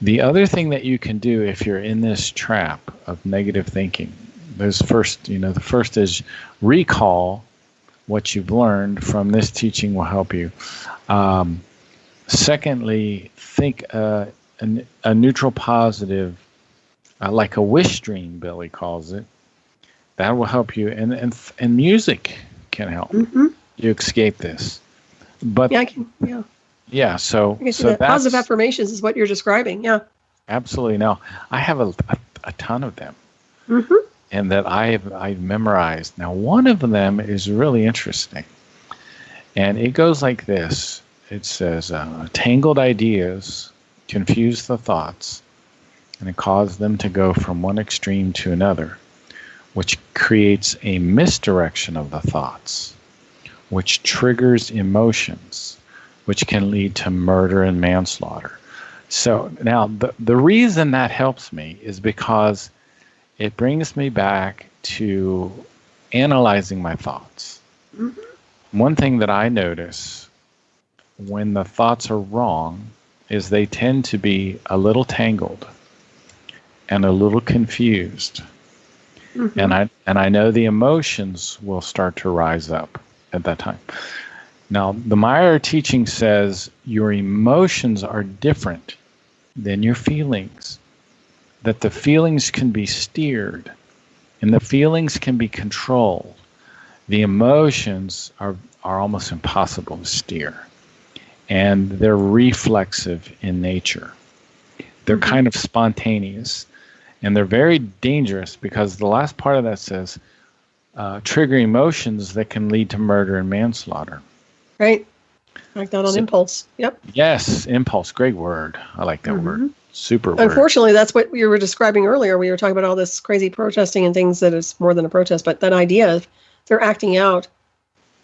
C: The other thing that you can do if you're in this trap of negative thinking, the first is recall what you've learned from this teaching will help you. Secondly, think a neutral, positive, like a wish dream, Billy calls it. That will help you, and music can help you escape this. But yeah, so that's,
B: positive affirmations is what you're describing. Yeah,
C: absolutely. Now I have a ton of them, and that I've memorized. Now one of them is really interesting, and it goes like this. It says, "Tangled ideas confuse the thoughts, and it causes them to go from one extreme to another, which creates a misdirection of the thoughts, which triggers emotions, which can lead to murder and manslaughter." So now the reason that helps me is because it brings me back to analyzing my thoughts. One thing that I notice when the thoughts are wrong is they tend to be a little tangled and a little confused. And I know the emotions will start to rise up at that time. Now, the Meier teaching says your emotions are different than your feelings, that the feelings can be steered and the feelings can be controlled. The emotions are almost impossible to steer, and they're reflexive in nature. They're kind of spontaneous, and they're very dangerous because the last part of that says trigger emotions that can lead to murder and manslaughter.
B: Right. Like that on impulse. Yep.
C: Yes, impulse. Great word. I like that word. Super word.
B: Unfortunately, that's what you were describing earlier. We were talking about all this crazy protesting and things that is more than a protest, but that idea of they're acting out,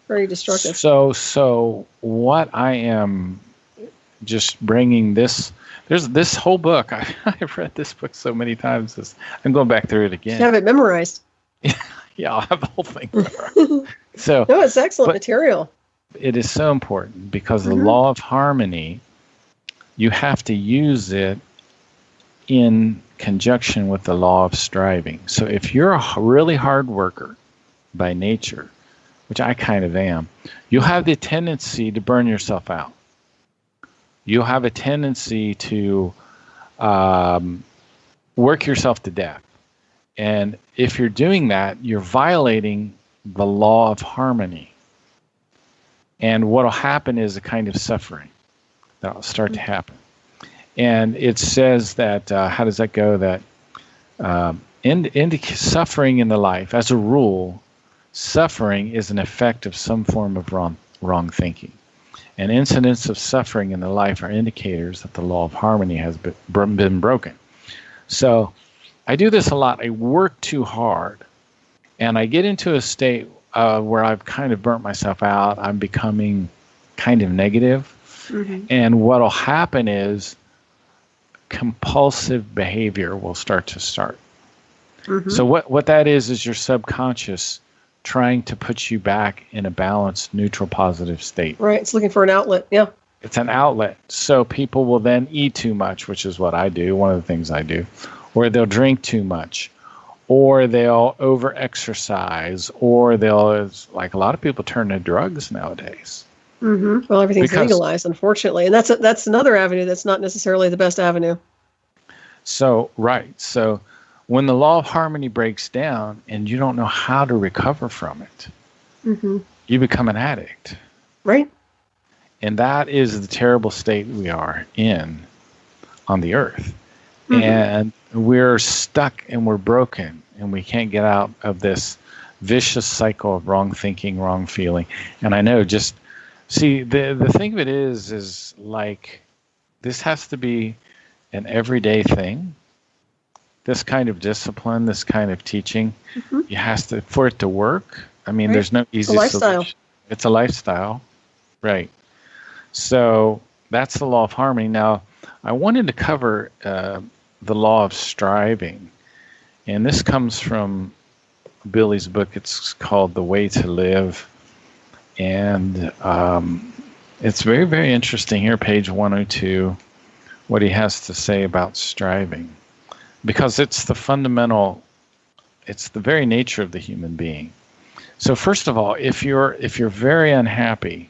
B: very destructive.
C: So what I am just bringing this, there's this whole book. I've read this book so many times. I'm going back through it again.
B: You have it memorized.
C: Yeah, I'll have the whole thing memorized.
B: No, it's excellent material.
C: It is so important because the law of harmony, you have to use it in conjunction with the law of striving. So if you're a really hard worker by nature, which I kind of am, you'll have the tendency to burn yourself out. You'll have a tendency to work yourself to death. And if you're doing that, you're violating the law of harmony. And what will happen is a kind of suffering that will start to happen. And it says that, how does that go? That suffering in the life, as a rule, suffering is an effect of some form of wrong thinking. And incidents of suffering in the life are indicators that the law of harmony has been broken. So I do this a lot. I work too hard, and I get into a state where I've kind of burnt myself out. I'm becoming kind of negative. And what will happen is compulsive behavior will start. So what that is your subconscious trying to put you back in a balanced, neutral, positive state.
B: Right. It's looking for an outlet. Yeah.
C: It's an outlet. So people will then eat too much, which is what I do, one of the things I do, or they'll drink too much, or they'll over-exercise, or they'll, like a lot of people turn to drugs nowadays.
B: Well, everything's legalized, unfortunately. And that's another avenue that's not necessarily the best avenue.
C: So, right. So when the law of harmony breaks down and you don't know how to recover from it, you become an addict.
B: Right.
C: And that is the terrible state we are in on the earth. And we're stuck and we're broken and we can't get out of this vicious cycle of wrong thinking, wrong feeling. And I know see, the thing of it is like, this has to be an everyday thing. This kind of discipline, this kind of teaching, you have to, for it to work. I mean, there's no easy solution. It's a lifestyle. Right. So that's the law of harmony. Now, I wanted to cover the law of striving. And this comes from Billy's book. It's called The Way to Live. And it's very, very interesting here, page 102, what he has to say about striving. Because it's the fundamental, it's the very nature of the human being. So first of all, if you're very unhappy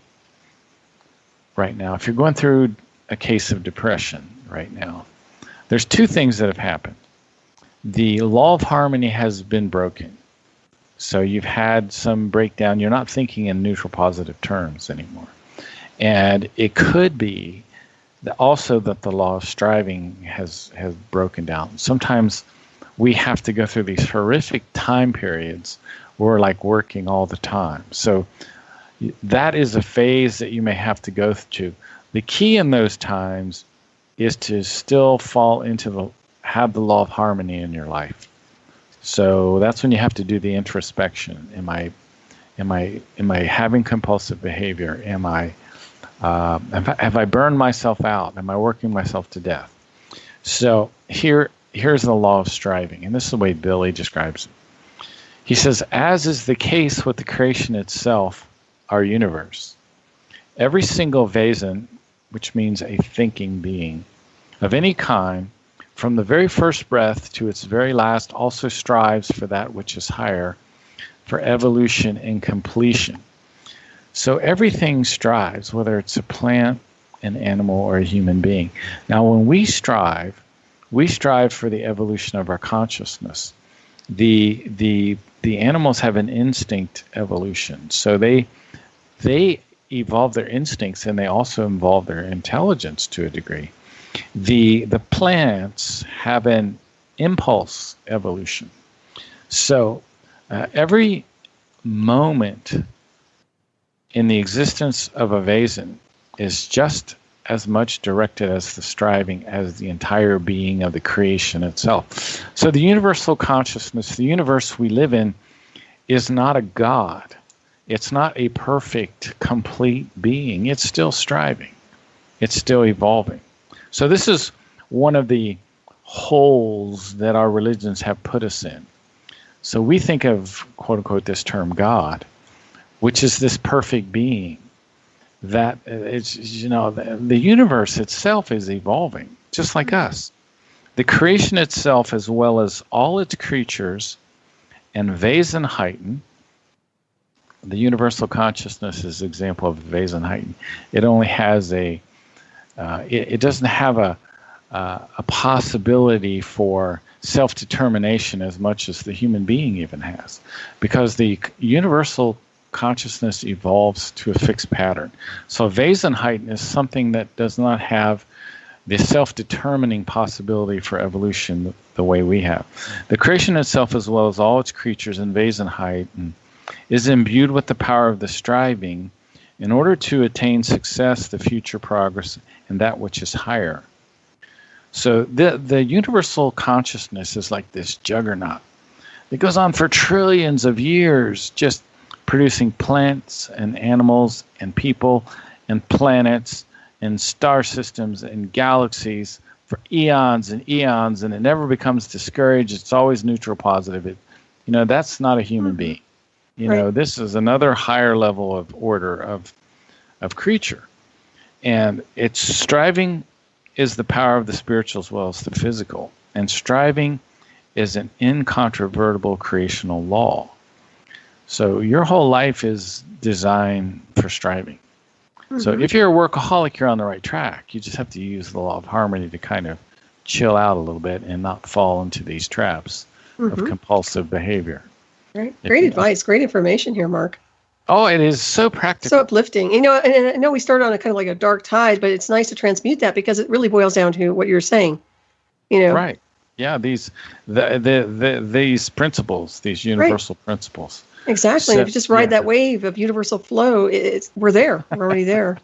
C: right now, if you're going through a case of depression right now, there's two things that have happened. The law of harmony has been broken. So you've had some breakdown. You're not thinking in neutral positive terms anymore. And it could be that also that the law of striving has broken down. Sometimes we have to go through these horrific time periods where we're like working all the time. So that is a phase that you may have to go through. The key in those times is to still fall into have the law of harmony in your life. So that's when you have to do the introspection. Am I having compulsive behavior? Have I burned myself out? Am I working myself to death? So here's the law of striving, and this is the way Billy describes it. He says, as is the case with the creation itself, our universe, every single Vasan, which means a thinking being, of any kind, from the very first breath to its very last, also strives for that which is higher, for evolution and completion. So everything strives, whether it's a plant, an animal, or a human being. Now, when we strive for the evolution of our consciousness. The animals have an instinct evolution, so they evolve their instincts, and they also evolve their intelligence to a degree. The plants have an impulse evolution. So every moment in the existence of a vasen is just as much directed as the striving as the entire being of the creation itself. So the universal consciousness, the universe we live in, is not a God. It's not a perfect, complete being. It's still striving. It's still evolving. So this is one of the holes that our religions have put us in. So we think of, quote unquote, this term God, which is this perfect being. That it's, the universe itself is evolving, just like us. The creation itself, as well as all its creatures and Wesenheiten, the universal consciousness is an example of Wesenheiten. It only has it doesn't have a possibility for self-determination as much as the human being even has, because the universal consciousness evolves to a fixed pattern. So Wesenheiten is something that does not have the self-determining possibility for evolution the way we have. The creation itself, as well as all its creatures in Wesenheiten, is imbued with the power of the striving in order to attain success, the future progress, and that which is higher. So the universal consciousness is like this juggernaut. It goes on for trillions of years, just producing plants and animals and people and planets and star systems and galaxies for eons and eons, and it never becomes discouraged. It's always neutral positive. That's not a human being. This is another higher level of order of creature. And its striving is the power of the spiritual as well as the physical. And striving is an incontrovertible creational law. So your whole life is designed for striving. Mm-hmm. So if you're a workaholic, you're on the right track. You just have to use the law of harmony to kind of chill out a little bit and not fall into these traps of compulsive behavior.
B: Right. Great advice. Great information here, Mark.
C: Oh, it is so practical.
B: So uplifting. And I know we started on a kind of like a dark tide, but it's nice to transmute that because it really boils down to what you're saying.
C: Right. Yeah, these principles, these universal principles.
B: Exactly. So, if you just ride that wave of universal flow, we're there. We're already there.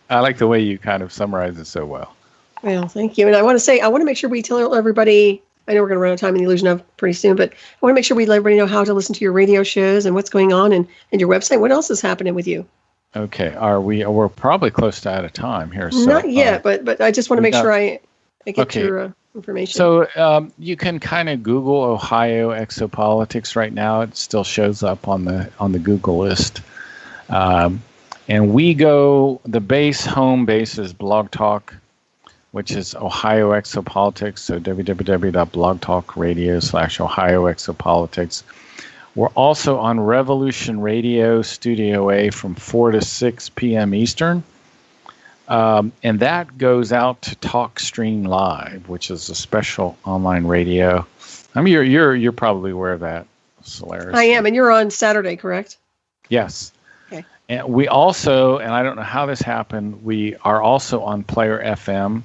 C: I like the way you kind of summarize it so well.
B: Well, thank you. And I want to make sure we tell everybody, I know we're going to run out of time in the illusion of pretty soon, but I want to make sure we let everybody know how to listen to your radio shows and what's going on and your website. What else is happening with you?
C: Okay. We're probably close to out of time here. So,
B: not yet, but I just want to make sure I get your information.
C: So you can kind of Google Ohio Exopolitics right now. It still shows up on the Google list. And the home base is Blog Talk, which is Ohio Exopolitics. So www.blogtalkradio.com/Ohio Exopolitics. We're also on Revolution Radio Studio A from 4 to 6 p.m. Eastern. And that goes out to TalkStream Live, which is a special online radio. I mean, you're probably aware of that, Solaris.
B: I am, and you're on Saturday, correct?
C: Yes.
B: Okay.
C: And we also, and I don't know how this happened, we are also on Player FM.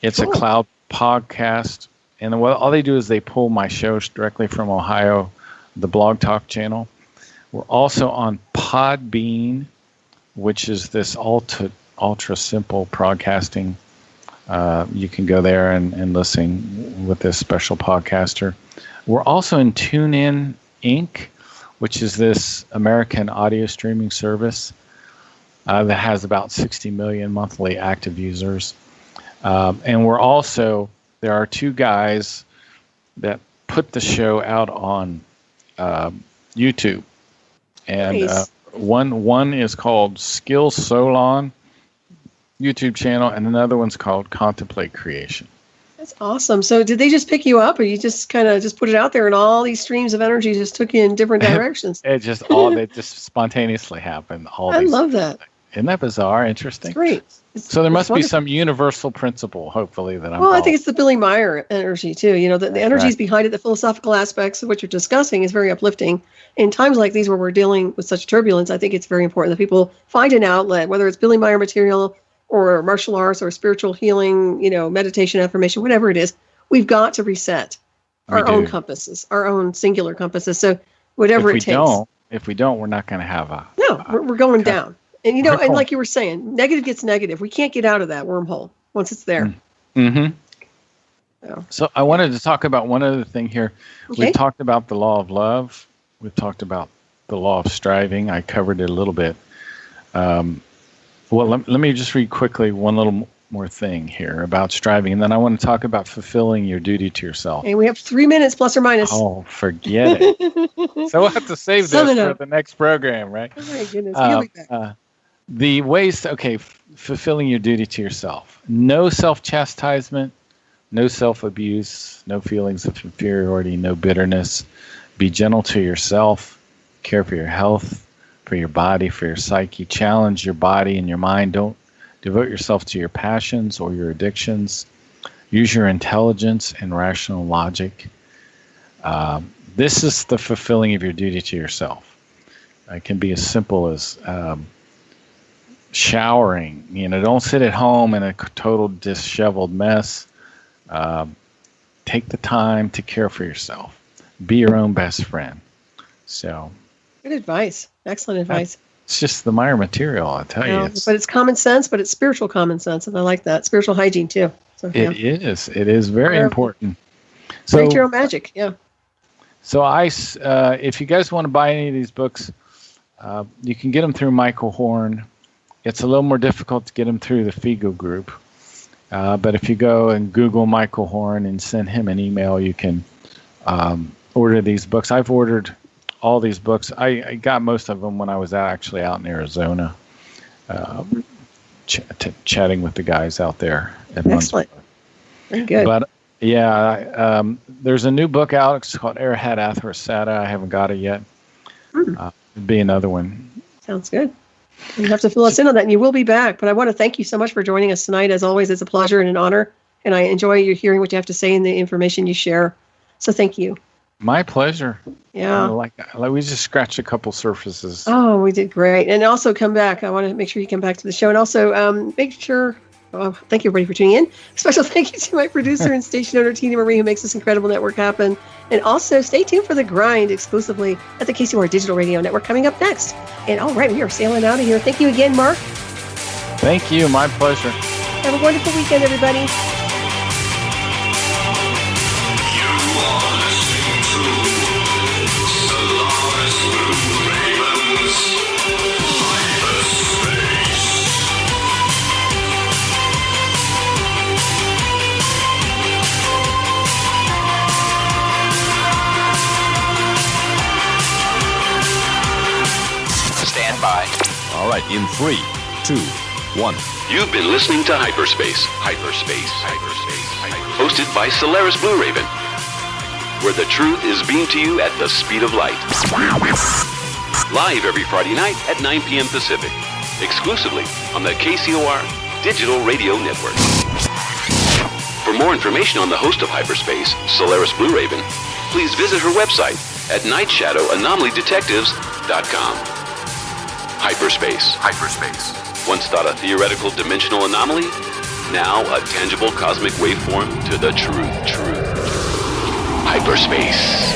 C: It's a cloud podcast, and all they do is they pull my shows directly from Ohio, the Blog Talk channel. We're also on Podbean, which is this ultra simple broadcasting. You can go there and listen with this special podcaster. We're also in TuneIn Inc., which is this American audio streaming service that has about 60 million monthly active users. And there are two guys that put the show out on YouTube. And
B: nice.
C: One is called Skill Solon YouTube channel, and another one's called Contemplate Creation.
B: That's awesome. So did they just pick you up, or you just kind of just put it out there and all these streams of energy just took you in different directions?
C: It just spontaneously happened.
B: I love that.
C: Isn't that bizarre? Interesting.
B: It's great.
C: So there must be some universal principle, hopefully, that I'm.
B: Well, I think it's the Billy Meier energy too. You know, the energies behind it, the philosophical aspects of what you're discussing is very uplifting. In times like these where we're dealing with such turbulence, I think it's very important that people find an outlet, whether it's Billy Meier material or martial arts or spiritual healing, you know, meditation, affirmation, whatever it is. We've got to reset our own compasses, our own singular compasses. So whatever it takes.
C: If we don't, we're not going to have a.
B: No, we're going down. And, you know, and like you were saying, negative gets negative. We can't get out of that wormhole once it's there.
C: Mm-hmm. So I wanted to talk about one other thing here.
B: Okay.
C: We've talked about the law of love. We've talked about the law of striving. I covered it a little bit. Well, let me just read quickly one little more thing here about striving. And then I want to talk about fulfilling your duty to yourself.
B: And we have 3 minutes plus or minus.
C: Oh, forget it. So we'll have to save this for the next program, right?
B: Oh, my goodness. We'll be back.
C: The ways to, fulfilling your duty to yourself. No self-chastisement, no self-abuse, no feelings of inferiority, no bitterness. Be gentle to yourself. Care for your health, for your body, for your psyche. Challenge your body and your mind. Don't devote yourself to your passions or your addictions. Use your intelligence and rational logic. This is the fulfilling of your duty to yourself. It can be as simple as showering. You know, don't sit at home in a total disheveled mess. Take the time to care for yourself. Be your own best friend. So,
B: good advice. Excellent advice.
C: It's just the Meier material, I'll tell you.
B: But it's common sense, but it's spiritual common sense, and I like that. Spiritual hygiene too. So,
C: It is. It is very important. So,
B: Create your own magic. Yeah.
C: So if you guys want to buy any of these books, you can get them through Michael Horn. It's a little more difficult to get them through the Figo group. But if you go and Google Michael Horn and send him an email, you can order these books. I've ordered all these books. I got most of them when I was actually out in Arizona, chatting with the guys out there.
B: Excellent. Very good.
C: But yeah, there's a new book out. It's called Arahat Athrasata. I haven't got it yet. It'd be another one.
B: Sounds good. You have to fill us in on that, and you will be back. But I want to thank you so much for joining us tonight. As always, it's a pleasure and an honor, and I enjoy you hearing what you have to say and the information you share. So thank you.
C: My pleasure.
B: Yeah.
C: Like we just scratched a couple surfaces.
B: Oh, we did great. And also come back. I want to make sure you come back to the show. And also make sure, thank you everybody for tuning in. Special thank you to my producer and station owner, Tina Marie, who makes this incredible network happen. And also stay tuned for The Grind exclusively at the KCOR Digital Radio Network coming up next. And all right, we are sailing out of here. Thank you again, Mark.
C: Thank you. My pleasure.
B: Have a wonderful weekend, everybody.
E: By. All right, in 3, 2, 1.
A: You've been listening to Hyperspace. Hosted by Solaris Blue Raven, where the truth is beamed to you at the speed of light. Live every Friday night at 9 p.m. Pacific, exclusively on the KCOR Digital Radio Network. For more information on the host of Hyperspace, Solaris Blue Raven, please visit her website at nightshadowanomalydetectives.com. Hyperspace. Once thought a theoretical dimensional anomaly, now a tangible cosmic waveform to the truth. Hyperspace.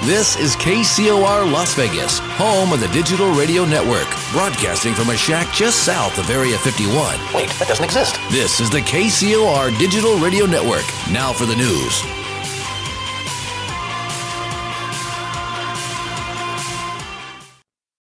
E: This is KCOR Las Vegas, home of the Digital Radio Network, broadcasting from a shack just south of Area 51.
G: Wait, that doesn't exist.
E: This is the KCOR Digital Radio Network. Now for the news.